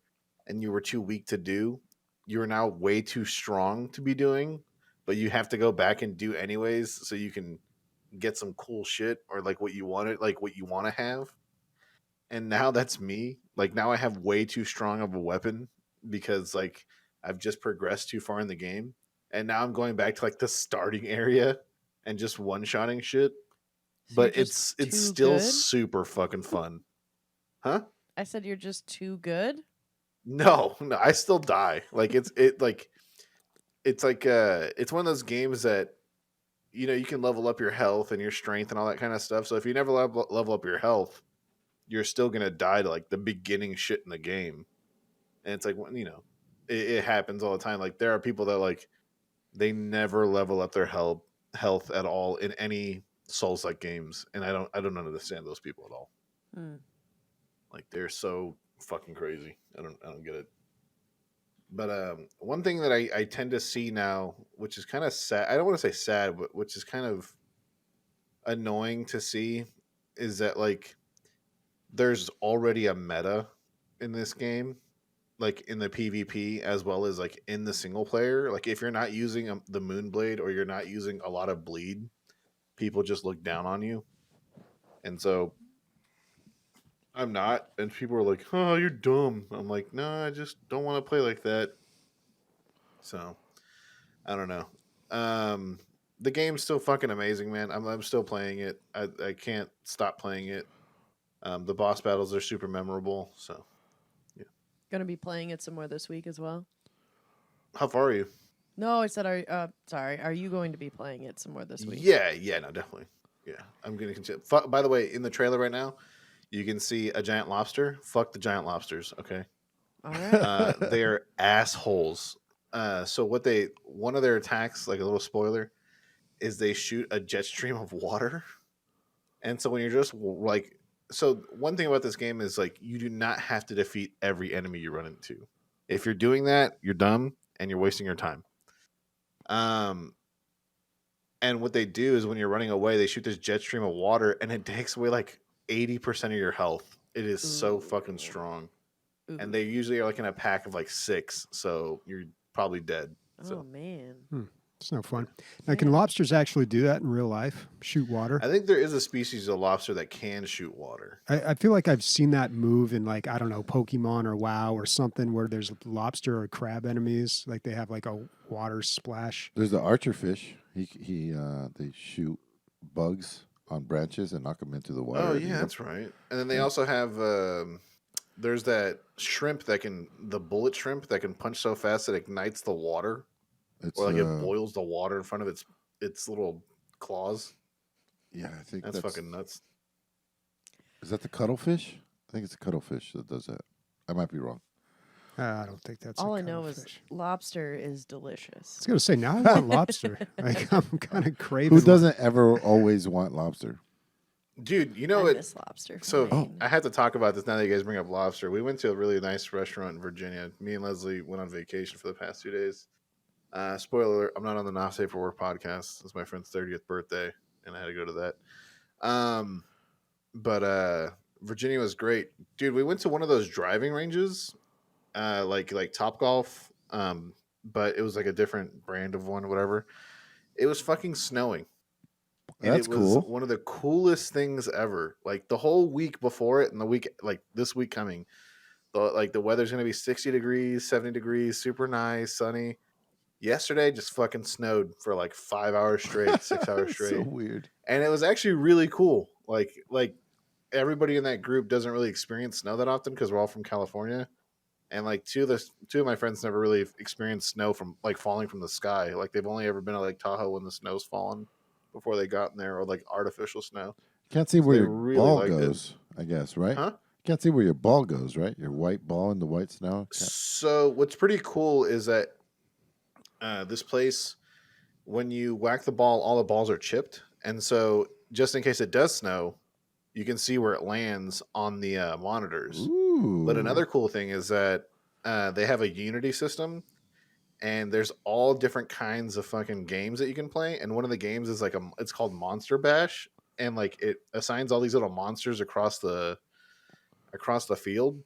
and you were too weak to do, you're now way too strong to be doing, but you have to go back and do anyways so you can get some cool shit or like what you wanted, like what you want to have. And now that's me. Like now I have way too strong of a weapon because like I've just progressed too far in the game. And now I'm going back to like the starting area and just one-shotting shit. So But you're it's just too still good? super fucking fun. Huh? I said you're just too good. No, I still die. Like it's like it's one of those games that you can level up your health and your strength and all that kind of stuff. So if you never level up your health, you're still gonna die to like the beginning shit in the game. And it's like it happens all the time. Like there are people that like they never level up their health at all in any Souls-like games, and I don't understand those people at all. Hmm. Like they're so fucking crazy. I don't get it. But one thing that I tend to see now, which is kind of sad, I don't want to say sad, but which is kind of annoying to see, is that like there's already a meta in this game, like in the PvP as well as like in the single player. Like if you're not using the Moonblade or you're not using a lot of bleed, people just look down on you. And so I'm not, and people are like, "Oh, you're dumb." I'm like, "No, I just don't want to play like that." So, I don't know. The game's still fucking amazing, man. I'm still playing it. I can't stop playing it. The boss battles are super memorable. So, Gonna be playing it some more this week as well. how far are you? No, I said, are you going to be playing it some more this week? Yeah, no, definitely. Yeah, I'm gonna continue. By the way, in the trailer right now, you can see a giant lobster. Fuck the giant lobsters, okay? All right. They're assholes. So one of their attacks, like a little spoiler, is they shoot a jet stream of water. And so when you're just like, so one thing about this game is like you do not have to defeat every enemy you run into. If you're doing that, you're dumb and you're wasting your time. And what they do is when you're running away, they shoot this jet stream of water and it takes away like 80% of your health. It is so fucking strong. Ooh. And they usually are like in a pack of like 6, so you're probably dead. So. Oh man. It's no fun. Now, can lobsters actually do that in real life? Shoot water? I think there is a species of lobster that can shoot water. I feel like I've seen that move in like, I don't know, Pokemon or WoW or something where there's lobster or crab enemies. Like they have like a water splash. There's the archer fish. They shoot bugs on branches and knock them into the water. Oh yeah, that's right. And then they also have there's that shrimp the bullet shrimp that can punch so fast it ignites the water. Or like it boils the water in front of its little claws. Yeah, I think that's fucking nuts. Is that the cuttlefish? I think it's the cuttlefish that does that. I might be wrong. I don't think that's all I know is lobster is delicious. I was going to say, now I want lobster. Like, I'm kind of craving. Who doesn't ever always want lobster? Dude, you know I what? miss lobster. So I have to talk about this now that you guys bring up lobster. We went to a really nice restaurant in Virginia. Me and Leslie went on vacation for the past 2 days. Spoiler alert, I'm not on the Not Safe for Work podcast. It's my friend's 30th birthday, and I had to go to that. But Virginia was great. Dude, we went to one of those driving ranges, like Topgolf, but it was like a different brand of one, whatever. It was fucking snowing. And That's it was cool. one of the coolest things ever. Like the whole week before it and the week, like this week coming, the weather's going to be 60 degrees, 70 degrees, super nice, sunny. Yesterday just fucking snowed for like 5 hours straight, 6 hours straight. So weird. And it was actually really cool. Like everybody in that group doesn't really experience snow that often because we're all from California. And like two of my friends never really experienced snow from like falling from the sky. Like they've only ever been to Lake Tahoe when the snow's fallen before they got in there, or like artificial snow. Can't see where your really ball goes, I guess, right? Huh? Can't see where your ball goes, right? Your white ball in the white snow. So what's pretty cool is that this place, when you whack the ball, all the balls are chipped. And so just in case it does snow, you can see where it lands on the monitors. Ooh. But another cool thing is that they have a Unity system, and there's all different kinds of fucking games that you can play. And one of the games is like it's called Monster Bash, and like it assigns all these little monsters across the field.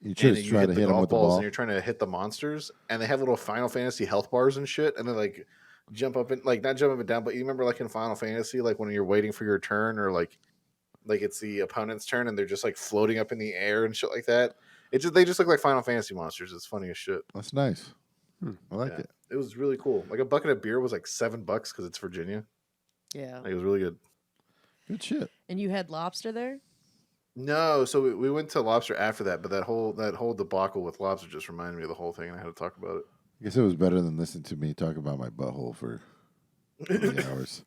You just try to hit them with the ball. And you're trying to hit the monsters, and they have little Final Fantasy health bars and shit, and they like jump up and like not jump up and down, but you remember like in Final Fantasy, like when you're waiting for your turn, or like it's the opponent's turn, and they're just like floating up in the air and shit like that. They just look like Final Fantasy monsters. It's funny as shit. That's nice. I like it. It was really cool. Like a bucket of beer was like $7 because it's Virginia. Yeah. Like, it was really good. Good shit. And you had lobster there? No, so we went to lobster after that, but that whole debacle with lobster just reminded me of the whole thing, and I had to talk about it. I guess it was better than listening to me talk about my butthole for 20 hours.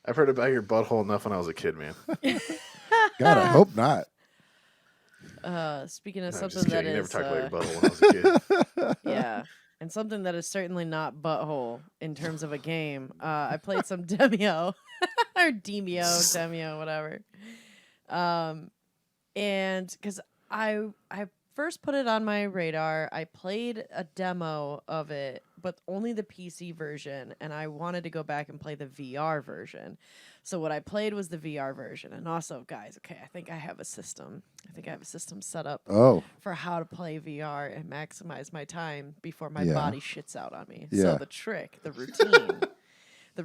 I've heard about your butthole enough when I was a kid, man. God, I hope not. Speaking of No, something just that kidding. You never is, talked about your butthole when I was a kid. yeah, and something that is certainly not butthole in terms of a game. I played some Demeo or Demeo, whatever. And because I first put it on my radar, I played a demo of it, but only the PC version, and I wanted to go back and play the VR version. So what I played was the VR version. And also, guys, okay, I think I have a system. I think I have a system set up for how to play VR and maximize my time before my body shits out on me. Yeah. So the trick, the routine, the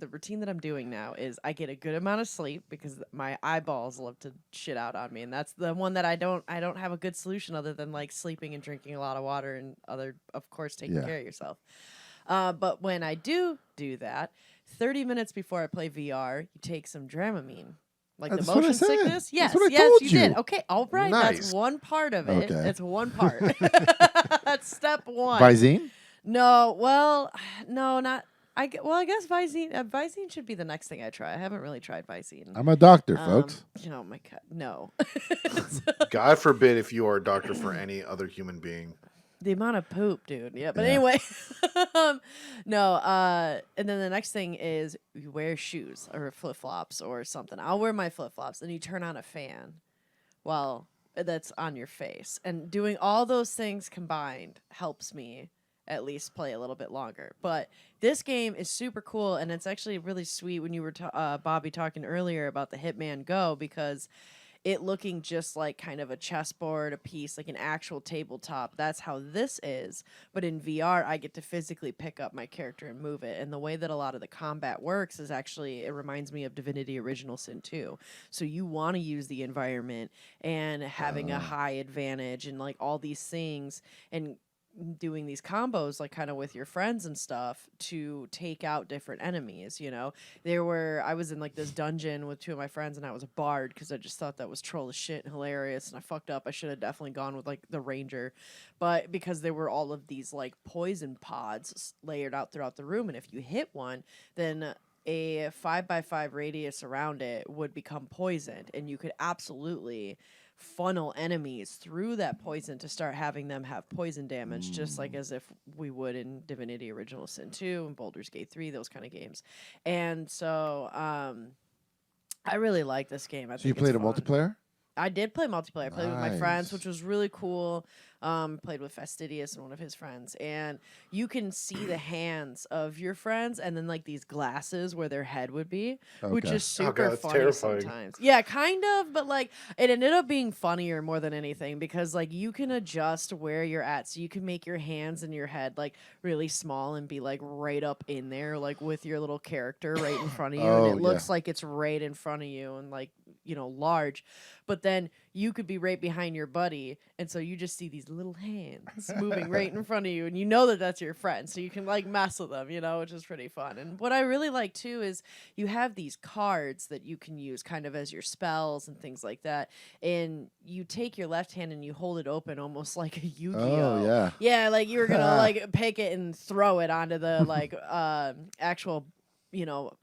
routine that I'm doing now is I get a good amount of sleep because my eyeballs love to shit out on me, and that's the one that I don't have a good solution other than like sleeping and drinking a lot of water and of course taking care of yourself. But when I do that, 30 minutes before I play VR, you take some Dramamine. Like That's the what I motion said. sickness? Yes, That's what I yes, told you you. did. Okay, all right. Nice. That's one part of it. Okay. It's one part. That's step one. Visine? No, well, no, not. I guess Visine. Visine should be the next thing I try. I haven't really tried Visine. I'm a doctor, folks. Oh my god, no. God forbid if you are a doctor for any other human being. The amount of poop, dude. Yeah, but Yeah. anyway, no. And then the next thing is you wear shoes or flip flops or something. I'll wear my flip flops, and you turn on a fan, while that's on your face. And doing all those things combined helps me at least play a little bit longer. But this game is super cool, and it's actually really sweet when you were Bobby talking earlier about the Hitman Go, because it looking just like kind of a chessboard, a piece, like an actual tabletop. That's how this is. But in VR, I get to physically pick up my character and move it. And the way that a lot of the combat works is actually, it reminds me of Divinity Original Sin 2. So you want to use the environment and having a high advantage and like all these things and doing these combos like kind of with your friends and stuff to take out different enemies. I was in like this dungeon with two of my friends, and I was a bard because I just thought that was troll as shit and hilarious, and I fucked up. I should have definitely gone with like the ranger, but because there were all of these like poison pods layered out throughout the room, and if you hit one, then a 5x5 radius around it would become poisoned, and you could absolutely funnel enemies through that poison to start having them have poison damage, just like as if we would in Divinity Original Sin 2 and Baldur's Gate 3, those kind of games. And so I really like this game. So you played a multiplayer? I did play multiplayer. I played with my friends, Nice. which was really cool. Played with Fastidious and one of his friends. And you can see the hands of your friends and then like these glasses where their head would be, which Okay. is super God, that's funny terrifying. sometimes. Yeah, kind of, but like it ended up being funnier more than anything because like you can adjust where you're at. So you can make your hands and your head like really small and be like right up in there, like with your little character right in front of you. Oh, And it looks yeah. like it's right in front of you and like, large. But then you could be right behind your buddy, and so you just see these little hands moving right in front of you, and you know that that's your friend, so you can like mess with them, which is pretty fun. And what I really like too is you have these cards that you can use kind of as your spells and things like that, and you take your left hand and you hold it open almost like a Yu-Gi-Oh. Oh, yeah. Yeah, like you were gonna like pick it and throw it onto the like actual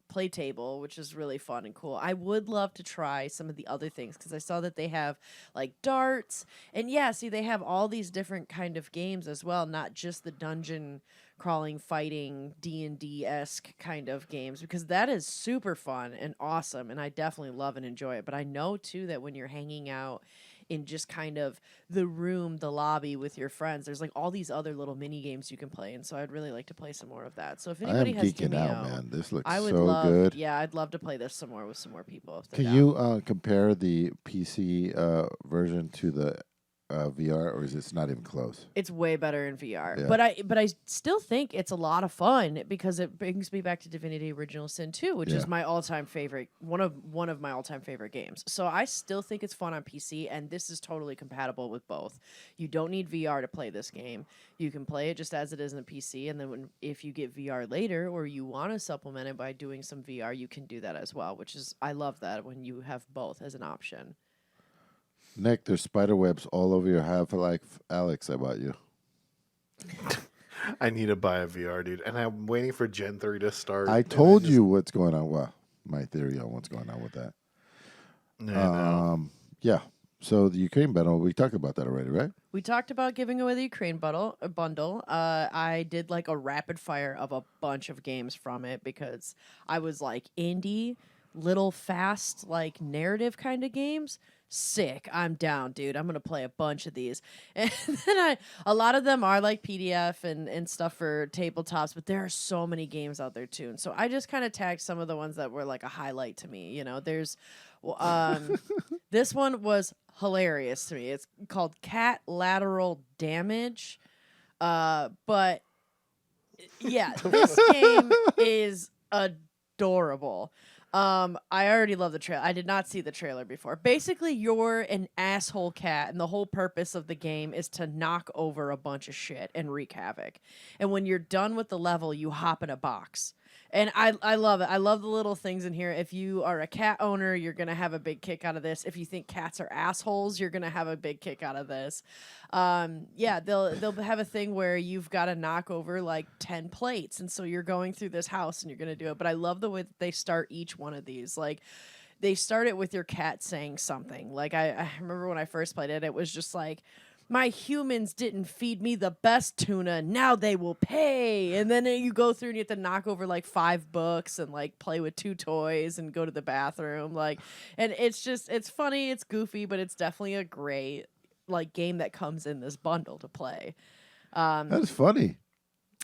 play table, which is really fun and cool. I would love to try some of the other things because I saw that they have like darts and they have all these different kind of games as well, not just the dungeon crawling fighting D&D-esque kind of games, because that is super fun and awesome and I definitely love and enjoy it. But I know too that when you're hanging out in just kind of the room, the lobby with your friends, there's like all these other little mini games you can play, and so I'd really like to play some more of that. So if I am anybody has geeking Demeo, out, man. This looks I would so love, good. yeah, I'd love to play this some more with some more people. If they're Can down. you compare the PC version to the VR, or is it not even close? It's way better in VR, Yeah. but I still think it's a lot of fun because it brings me back to Divinity Original Sin 2, which is Yeah. my all-time favorite, one of my all-time favorite games. So I still think it's fun on PC, and this is totally compatible with both. You don't need VR to play this game. You can play it just as it is in the PC, and then if you get VR later or you want to supplement it by doing some VR, you can do that as well, which is, I love that when you have both as an option. Nick, there's spider webs all over your Half-Life Alex I bought you. I need to buy a VR, dude, and I'm waiting for Gen 3 to start. I and told just- you what's going on. Well, my theory on what's going on with that. No. Yeah. So the Ukraine battle, we talked about that already, right? We talked about giving away the Ukraine bundle. I did like a rapid fire of a bunch of games from it because I was like indie, little fast, like narrative kind of games. Sick. I'm down, dude. I'm going to play a bunch of these. And then a lot of them are like PDF and stuff for tabletops, but there are so many games out there too. And so I just kind of tagged some of the ones that were like a highlight to me. There's this one was hilarious to me. It's called Catlateral Damage. But yeah, this game is adorable. I already love the trailer. I did not see the trailer before. Basically, you're an asshole cat, and the whole purpose of the game is to knock over a bunch of shit and wreak havoc. And when you're done with the level, you hop in a box. And I love it. I love the little things in here. If you are a cat owner, you're going to have a big kick out of this. If you think cats are assholes, you're going to have a big kick out of this. They'll have a thing where you've got to knock over like 10 plates. And so you're going through this house and you're going to do it. But I love the way that they start each one of these. Like, they start it with your cat saying something. Like, I remember when I first played it, it was just like, my humans didn't feed me the best tuna. Now they will pay. And then you go through and you have to knock over like 5 books and like play with 2 toys and go to the bathroom. Like, and it's funny, it's goofy, but it's definitely a great like game that comes in this bundle to play. That's funny.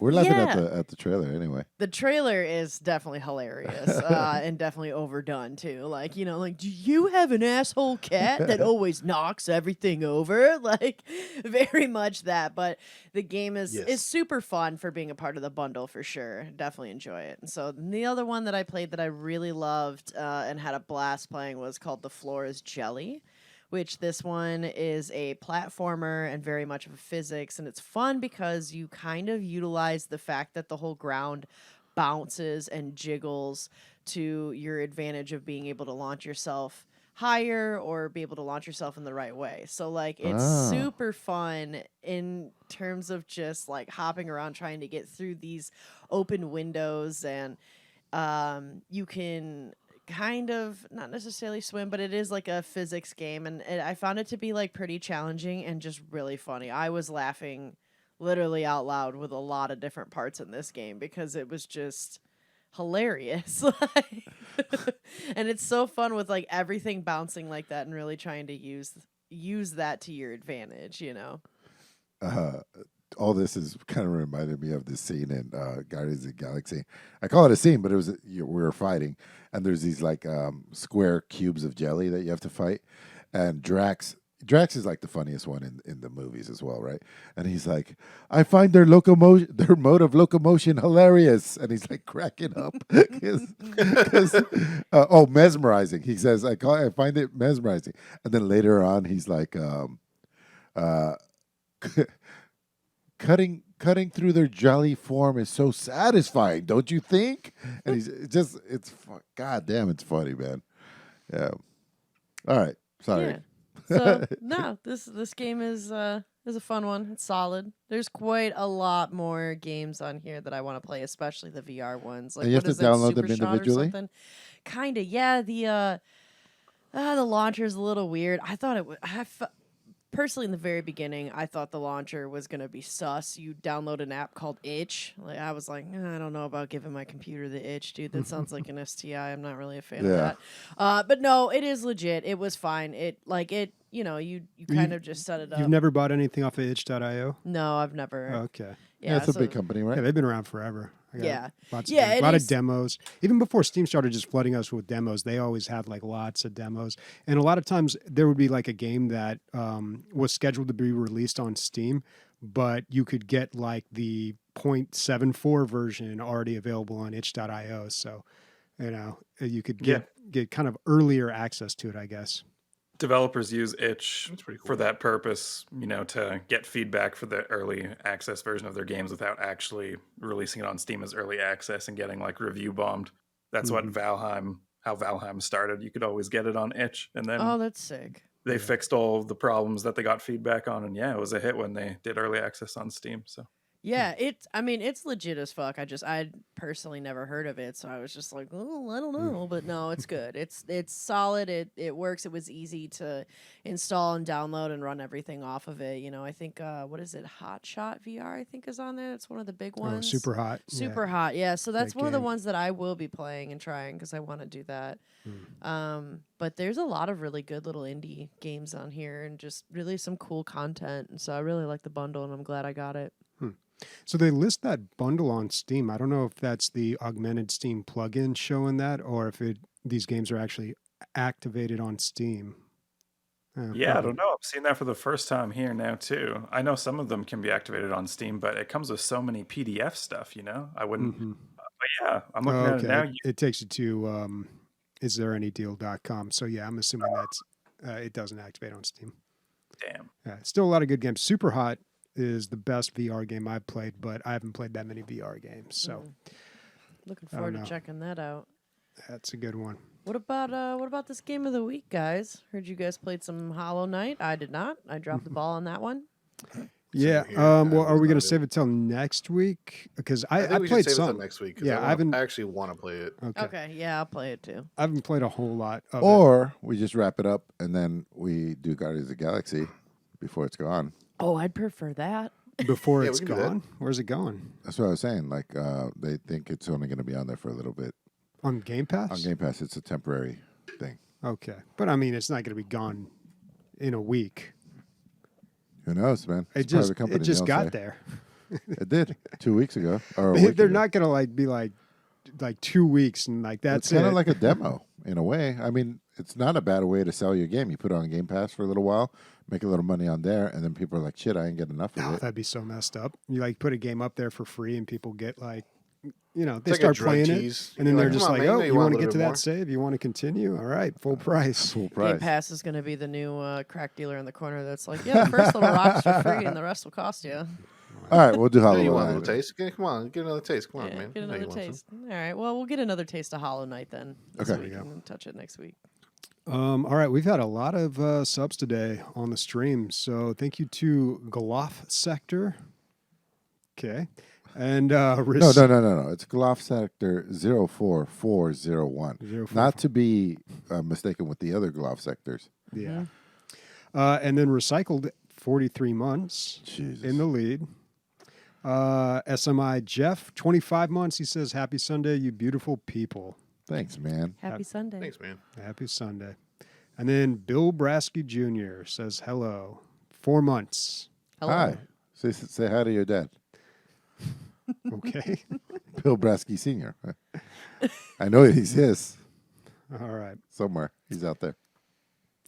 We're laughing Yeah. at the trailer anyway. The trailer is definitely hilarious and definitely overdone too. Like, you know, like, do you have an asshole cat that always knocks everything over? Like, very much that. But the game is super fun for being a part of the bundle for sure. Definitely enjoy it. And so the other one that I played that I really loved and had a blast playing was called The Floor is Jelly, which this one is a platformer and very much of a physics. And it's fun because you kind of utilize the fact that the whole ground bounces and jiggles to your advantage of being able to launch yourself higher or be able to launch yourself in the right way. So, like, it's super fun in terms of just, like, hopping around trying to get through these open windows. And you can kind of not necessarily swim, but it is like a physics game, and I found it to be like pretty challenging and just really funny. I was laughing literally out loud with a lot of different parts in this game because it was just hilarious. And it's so fun with like everything bouncing like that and really trying to use that to your advantage, you know. All this is kind of reminded me of this scene in Guardians of the Galaxy. I call it a scene, but it was we were fighting, and there's these like square cubes of jelly that you have to fight, and Drax is like the funniest one in the movies as well, right? And he's like, I find their mode of locomotion hilarious, and he's like cracking up because mesmerizing. He says, I find it mesmerizing, and then later on he's like, Cutting through their jelly form is so satisfying, don't you think? And God damn, it's funny, man. Yeah. All right. Sorry. Yeah. So no, this game is a fun one. It's solid. There's quite a lot more games on here that I want to play, especially the VR ones. Like, and you have to download them individually. Kinda, yeah. The launcher's a little weird. I thought it would. Personally, in the very beginning, I thought the launcher was going to be sus. You download an app called Itch. Like, I was like, I don't know about giving my computer the itch, dude. That sounds like an STI. I'm not really a fan of that. But no, it is legit. It was fine. You kind of just set it up. You've never bought anything off of itch.io? No, I've never. Okay. Yeah, it's a big company, right? Yeah, they've been around forever. Yeah. A lot of demos. Even before Steam started just flooding us with demos, they always had like lots of demos. And a lot of times there would be like a game that was scheduled to be released on Steam, but you could get like the 0.74 version already available on itch.io. So, you could get kind of earlier access to it, I guess. Developers use Itch That's pretty cool. for that purpose, to get feedback for the early access version of their games without actually releasing it on Steam as early access and getting like review bombed. That's what how Valheim started. You could always get it on Itch, and then that's sick. they fixed all of the problems that they got feedback on, and it was a hit when they did early access on Steam. So yeah, it's legit as fuck. I'd personally never heard of it, so I was just like, oh, I don't know, but no, it's good. It's solid. It works. It was easy to install and download and run everything off of it. I think what is it? Hot Shot VR, I think, is on there. It's one of the big ones. Oh, Super Hot. Super Hot. Yeah, so that's Great one of the game. ones that I will be playing and trying because I want to do that. But there's a lot of really good little indie games on here and just really some cool content. And so I really like the bundle, and I'm glad I got it. So they list that bundle on Steam. I don't know if that's the augmented Steam plugin showing that, or if these games are actually activated on Steam. I don't know. I'm seeing that for the first time here now too. I know some of them can be activated on Steam, but it comes with so many PDF stuff. I wouldn't. But yeah, I'm looking at it now. It takes you to istthereanydeal.com. So yeah, I'm assuming that's it doesn't activate on Steam. Damn. Yeah, still a lot of good games. Super Hot is the best VR game I've played, but I haven't played that many VR games. So looking forward to checking that out. That's a good one. What about this game of the week, guys? Heard you guys played some Hollow Knight. I did not. I dropped the ball on that one. Yeah. Well, are we going to save it till next week? Because I think we should played save it till some next week. Yeah, I actually want to play it. Okay. Yeah, I'll play it too. I haven't played a whole lot of it. Or we just wrap it up and then we do Guardians of the Galaxy before it's gone. Oh, I'd prefer that. before Yeah, it's we can do that. gone? Where's it going? That's what I was saying. Like they think it's only going to be on there for a little bit. On Game Pass? On Game Pass, it's a temporary thing. Okay. But I mean, it's not going to be gone in a week. Who knows, man? It It's part of just the company, it just they don't got say. there. It did 2 weeks ago. Or a They're week ago. not going to be like 2 weeks and like that's It's kind it. of like a demo in a way. I mean, it's not a bad way to sell your game. You put it on Game Pass for a little while, make a little money on there, and then people are like, "Shit, I ain't get enough of Oh, it." that'd be so messed up. You like put a game up there for free and people get like, they It's like a start drug playing tease. it and then You're they're like, just "Come on, like, man, oh, you you want want a to get little to bit that more?" save? You want to continue? All right, full price. Full price. Game Pass is going to be the new crack dealer in the corner that's like, yeah, the first little rock's for free and the rest will cost you. All right, we'll do I know Hollow you want a Knight. little taste. Come on, get another taste. Come on, Yeah, man. get I know you another want some. taste. All right, well, we'll get another taste of Hollow Knight then. This Okay. week There you go. and touch it next week. All right, we've had a lot of subs today on the stream, so thank you to Gloff Sector. Okay, and No. It's Gloff Sector 04401. 044. Not to be mistaken with the other Gloff sectors. Yeah, and then Recycled 43 months Jesus. in the lead. SMI Jeff 25 months. He says, "Happy Sunday, you beautiful people." Thanks, man. Happy Sunday. Thanks, man. Happy Sunday. And then Bill Brasky Jr. says hello. 4 months. Hello. Hi. Say hi to your dad, Okay. Bill Brasky Sr. I know he's his All right. somewhere. He's out there.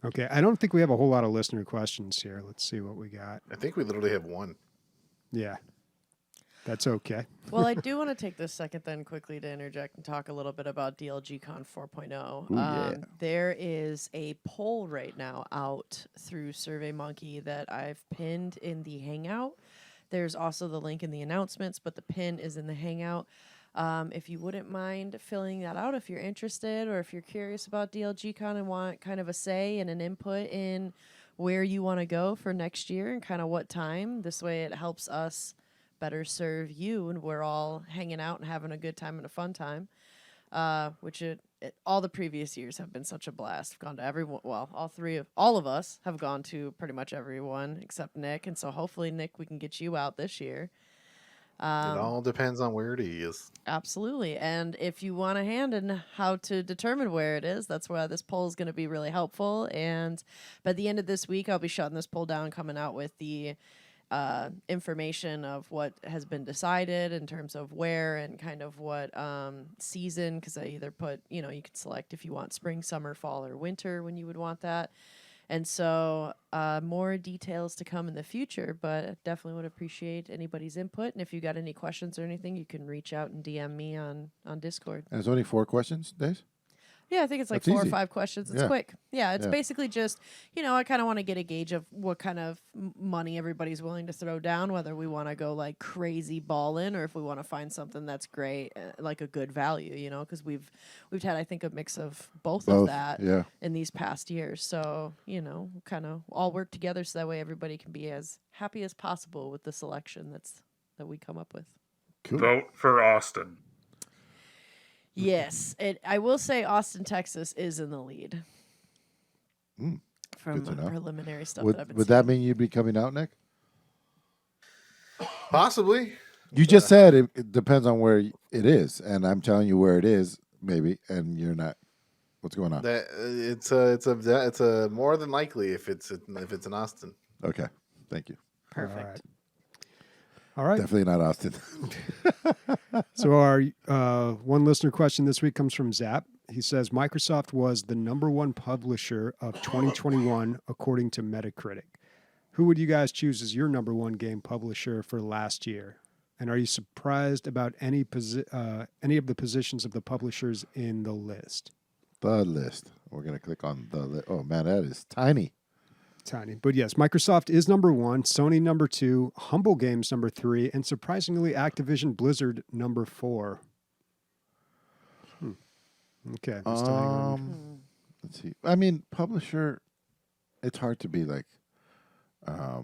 Okay. I don't think we have a whole lot of listener questions here. Let's see what we got. I think we literally have one. Yeah. That's okay. Well, I do want to take this second then quickly to interject and talk a little bit about DLG Con 4.0. Ooh, yeah. There is a poll right now out through SurveyMonkey that I've pinned in the Hangout. There's also the link in the announcements, but the pin is in the Hangout. If you wouldn't mind filling that out if you're interested or if you're curious about DLG Con and want kind of a say and an input in where you want to go for next year and kind of what time. This way it helps us better serve you and we're all hanging out and having a good time and a fun time, which all the previous years have been such a blast. I've gone to everyone. Well, all of us have gone to pretty much everyone except Nick, and so hopefully Nick, we can get you out this year. It all depends on where it is. Absolutely. And if you want a hand in how to determine where it is, that's why this poll is going to be really helpful. And by the end of this week, I'll be shutting this poll down, coming out with the information of what has been decided in terms of where and kind of what season, because I either put, you can select if you want spring, summer, fall, or winter when you would want that. And so more details to come in the future, but I definitely would appreciate anybody's input. And if you got any questions or anything, you can reach out and DM me on Discord. And it's only 4 questions, Days? Yeah, I think it's like That's 4 or easy. 5 questions. It's Yeah. quick. Yeah, it's Yeah. basically just, I kind of want to get a gauge of what kind of money everybody's willing to throw down, whether we want to go like crazy ball in or if we want to find something that's great, like a good value, because we've had, I think, a mix of both of that Yeah. in these past years. So, kind of all work together so that way everybody can be as happy as possible with the selection that we come up with. Cool. Vote for Austin. Yes, I will say Austin, Texas is in the lead. From good to know. preliminary stuff Would, that I've been would seeing. that mean you'd be coming out, Nick? Possibly. You just said it depends on where it is, and I'm telling you where it is, maybe, and you're not. What's going on? That it's a more than likely if it's in Austin. Okay, thank you. Perfect. All right. Definitely not Austin. So our one listener question this week comes from Zap. He says Microsoft was the #1 publisher of 2021 according to Metacritic. Who would you guys choose as your #1 game publisher for last year? And are you surprised about any of the positions of the publishers in the list? The list. We're gonna click on the list. Oh man, that is tiny. Tiny. But yes, Microsoft is #1, Sony #2, Humble Games #3, and surprisingly Activision Blizzard #4. Okay. Just hang on. Let's see. I mean, publisher. It's hard to be like, I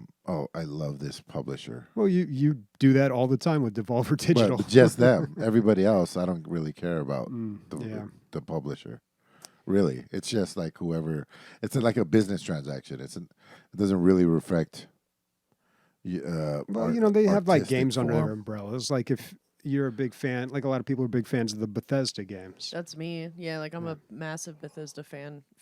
love this publisher. Well, you do that all the time with Devolver Digital. But just them. Everybody else, I don't really care about the publisher. Really, it's just like whoever. It's like a business transaction. It doesn't really reflect Well, they have like artistic games under their form. umbrellas. Like if you're a big fan, like a lot of people are big fans of the Bethesda games. That's me. Yeah, like I'm a massive Bethesda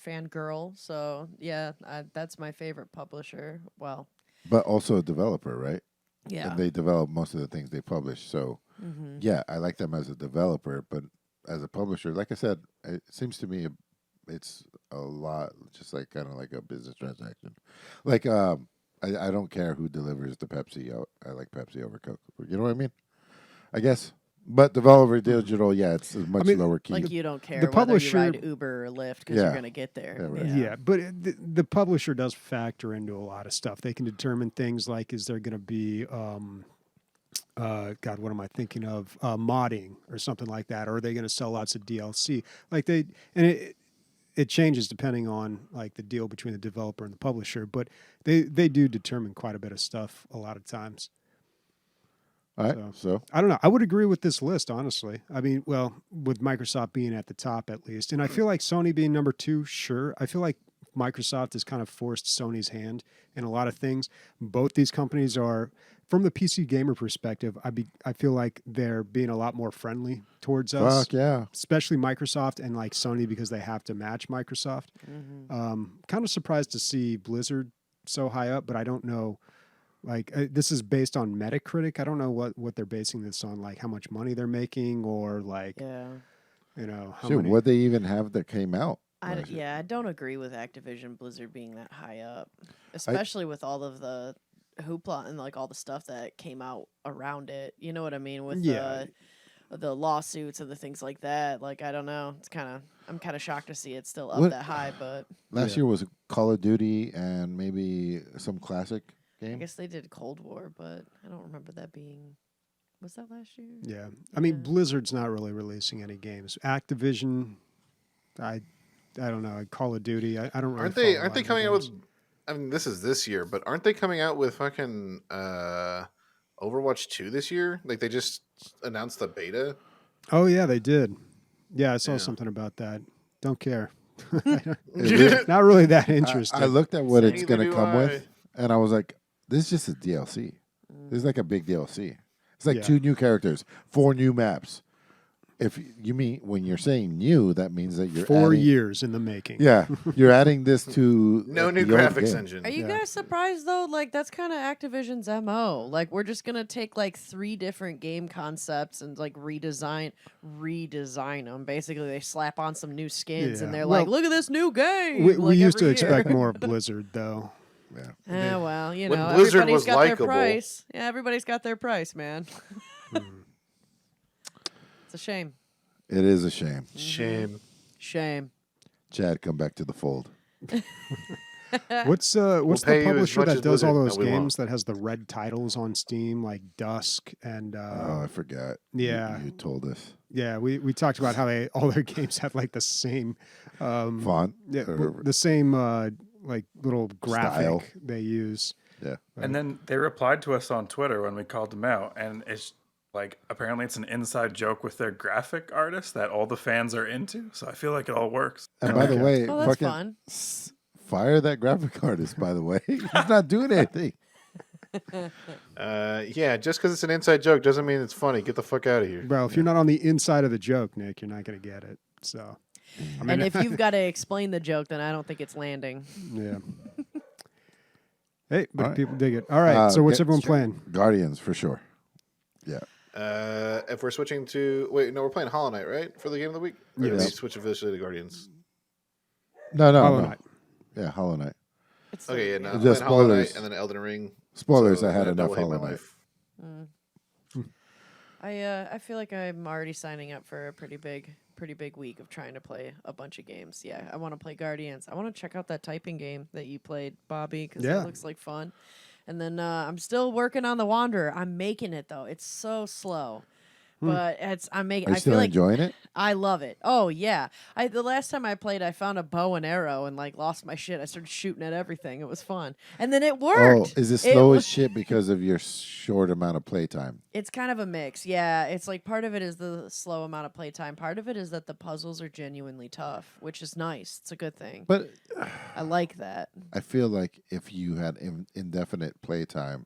fangirl. So yeah, that's my favorite publisher. Well, But also a developer, right? yeah. And they develop most of the things they publish. So, Mm-hmm. yeah, I like them as a developer, but as a publisher, like I said, it seems to me it's a lot just like kind of like a business transaction. Like, I don't care who delivers the Pepsi. I like Pepsi over Coke. You know what I mean? I guess. But developer digital, yeah, it's a much lower key. Like you don't care The whether publisher- you ride Uber or Lyft because Yeah. you're gonna get there. Yeah, right. Yeah, but the publisher does factor into a lot of stuff. They can determine things like, is there going to be, God, what am I thinking of? Modding or something like that, or are they going to sell lots of DLC? Like it changes depending on like the deal between the developer and the publisher, but they do determine quite a bit of stuff a lot of times. All right, so I don't know. I would agree with this list, honestly. I mean, well, with Microsoft being at the top at least. And I feel like Sony being number 2, sure. I feel like Microsoft has kind of forced Sony's hand in a lot of things. Both these companies are, from the PC gamer perspective, I feel like they're being a lot more friendly towards us. fuck yeah. Especially Microsoft and like Sony because they have to match Microsoft. Kind of surprised to see Blizzard so high up, but I don't know. Like this is based on Metacritic. I don't know what they're basing this on, like how much money they're making, or like Yeah. how Shoot, many. what they even have that came out? I don't agree with Activision Blizzard being that high up, especially with all of the hoopla and like all the stuff that came out around it. You know what I mean? With the lawsuits and the things like that. Like I don't know. I'm kind of shocked to see it still up that high. But Last year was Call of Duty and maybe some classic I game. guess they did Cold War, but I don't remember that being. Was that last year? Yeah, I mean Blizzard's not really releasing any games. Activision, I don't know. Call of Duty, I don't really. Aren't follow they? a Aren't lot they of coming out games. with? I mean, this is this year, but aren't they coming out with fucking Overwatch 2 this year? Like they just announced the beta. Oh yeah, they did. Yeah, I saw Yeah. something about that. Don't care. Not really that interested. I looked at what it's Neither going to do come I. with, and I was like, this is just a DLC. This is like a big DLC. It's like Yeah. 2 new characters, 4 new maps. If you mean when you're saying new, that means that you're 4 adding, years in the making. Yeah, you're adding this to No the new old graphics game. engine. Are you guys surprised though? Like that's kind of Activision's MO. Like we're just gonna take like 3 different game concepts and like redesign them. Basically, they slap on some new skins and Yeah. they're Well, like, "Look at this new game." We like, used to every expect year. more of Blizzard, though. Yeah. Well, you When know, Blizzard everybody's was got likable. their price. Yeah, everybody's got their price, man. It's a shame. It is a shame. Shame. Shame. Chad, come back to the fold. What's pay the you as publisher much that as does all Blizzard. those No, we games won't. that has the red titles on Steam, like Dusk and Oh, I forgot. yeah. You told us. yeah, we talked about how all their games have like the same Font. yeah, or- the same like little graphic Style. they use. yeah. And then they replied to us on Twitter when we called them out, and it's like apparently it's an inside joke with their graphic artist that all the fans are into. So I feel like it all works. And by the way, Oh, that's fucking fun. fire that graphic artist, by the way. He's not doing anything. Yeah, just because it's an inside joke doesn't mean it's funny. Get the fuck out of here. Well, if you're not on the inside of the joke, Nick, you're not going to get it. So, I mean, And if you've got to explain the joke, then I don't think it's landing. yeah. Hey, but All right. people dig it. All right. So what's get- everyone playing? Guardians, for sure. Yeah. If we're switching to we're playing Hollow Knight, right, for the game of the week. Or did we Yes. switch officially to Guardians. No. Hollow Knight. Yeah, Hollow Knight. It's Okay, yeah, no. I'm Just playing Hollow Knight spoilers. and then Elden Ring. Spoilers, so I had that enough double hit Hollow my Knight. life. I feel like I'm already signing up for a pretty big week of trying to play a bunch of games. Yeah, I want to play Guardians. I want to check out that typing game that you played, Bobby, because Yeah. it looks like fun. And then I'm still working on the Wanderer. I'm making it though. It's so slow, but I'm making. Are you I feel still like enjoying it? I love it. Oh yeah. The last time I played, I found a bow and arrow and like lost my shit. I started shooting at everything. It was fun, and then it worked. Oh, is it It slow wa- as shit because of your short amount of playtime? It's kind of a mix. Yeah, it's like part of it is the slow amount of playtime. Part of it is that the puzzles are genuinely tough, which is nice. It's a good thing. But I like that. I feel like if you had indefinite playtime,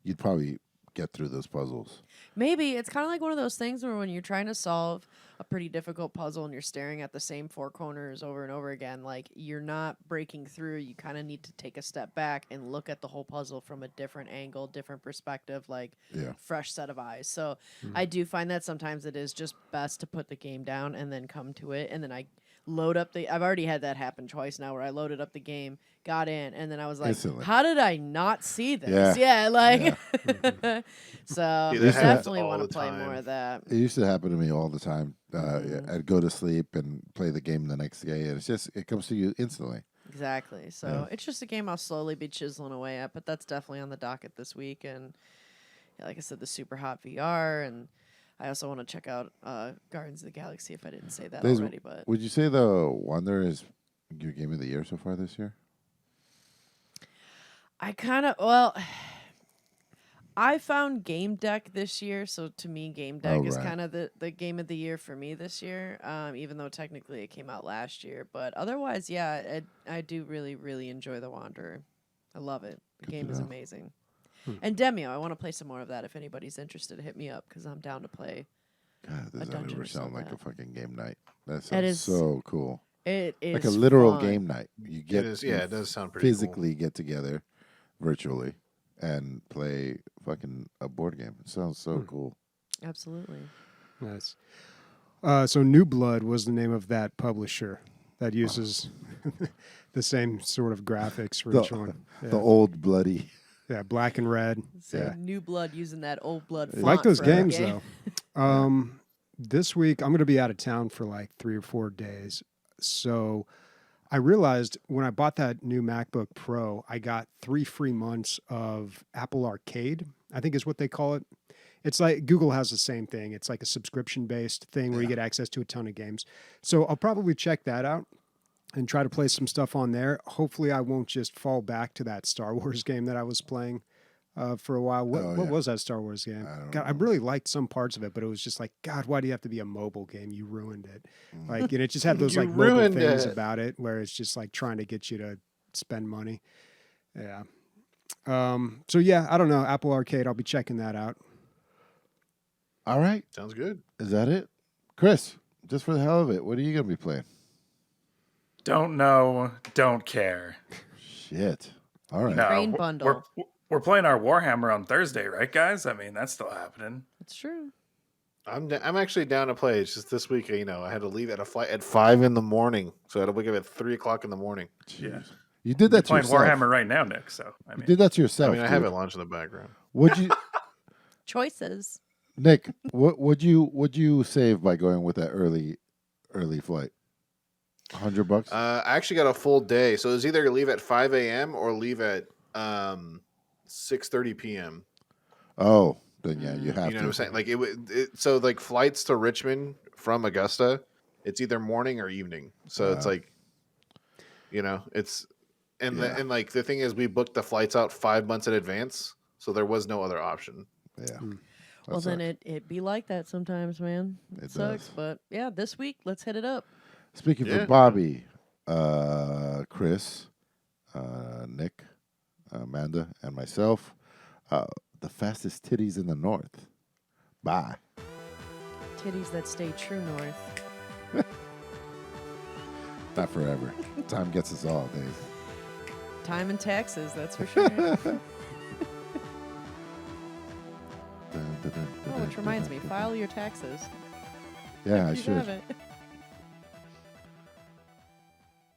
you'd probably get through those puzzles. Maybe it's kind of like one of those things where when you're trying to solve a pretty difficult puzzle and you're staring at the same four corners over and over again, like you're not breaking through. You kind of need to take a step back and look at the whole puzzle from a different angle, different perspective, like fresh set of eyes. So I do find that sometimes it is just best to put the game down and then come to it. And then I load up I've already had that happen twice now where I loaded up the game, got in, and then I was like, Instantly. how did I not see this? Yeah, like so Dude, that happens definitely all want to the play time. more of that. It used to happen to me all the time. I'd go to sleep and play the game the next day, and it comes to you instantly. Exactly. So it's just a game I'll slowly be chiseling away at, but that's definitely on the docket this week. And like I said, the Super Hot VR, and I also want to check out Guardians of the Galaxy if I didn't say that already. But would you say the Wonder is your game of the year so far this year? I found Game Deck this year, so to me, Game Deck is right. kind of the game of the year for me this year, even though technically it came out last year. But otherwise, yeah, I do really, really enjoy The Wanderer. I love it. The game is amazing. And Demeo, I want to play some more of that. If anybody's interested, hit me up because I'm down to play. God, does that dungeon ever or sound like that. a fucking game night? That It sounds is- so cool. It is Like a literal fun. game night. You get It does sound pretty physically get together virtually and play fucking a board game. It sounds so cool. Absolutely. Nice. So New Blood was the name of that publisher that uses the same sort of graphics for each one. Yeah. The old bloody. Yeah, black and red. So Yeah. New Blood using that old blood. I Font like those for every games game. though. This week I'm going to be out of town for like 3 or 4 days. So I realized when I bought that new MacBook Pro, I got 3 free months of Apple Arcade, I think is what they call it. It's like Google has the same thing. It's like a subscription-based thing where you get access to a ton of games. So I'll probably check that out and try to play some stuff on there. Hopefully I won't just fall back to that Star Wars game that I was playing for a while. What was that Star Wars game? I really liked some parts of it, but it was just like, God, why do you have to be a mobile game? You ruined it. Like, and it just had those You like mobile ruined things it. about it where it's just like trying to get you to spend money. Yeah. So yeah, I don't know. Apple Arcade, I'll be checking that out. All right. Sounds good. Is that it? Chris, just for the hell of it, what are you going to be playing? Don't know, don't care. Shit. All right. No, Ukraine we're- bundle. We're playing our Warhammer on Thursday, right, guys? I mean, that's still happening. It's true. I'm actually down to play. It's just this week, I had to leave at a flight at 5 in the morning, so I had to wake up at 3 o'clock in the morning. Yeah. You did that to Playing yourself. Warhammer right now, Nick. So I You mean, did that to yourself. I have dude. it launched in the background. Would you, Choices. Nick? What would you save by going with that early flight? $100. I actually got a full day, so it was either leave at 5 a.m. or leave at 6:30 p.m. Oh, then yeah, you have You know to. what I'm saying? Like so like flights to Richmond from Augusta, it's either morning or evening. So it's like, it's and like the thing is, we booked the flights out 5 months in advance, so there was no other option. Yeah. Well, then it be like that sometimes, man. It sucks, does. but yeah, this week let's hit it up. Speaking Yeah. for Bobby, Chris, Nick, Amanda, and myself, the fastest titties in the north. Bye. Titties that stay true north. Not forever. Time gets us all, Dave. Time and taxes, that's for sure. Oh, which reminds me, file your taxes. Yeah, I You should. have it.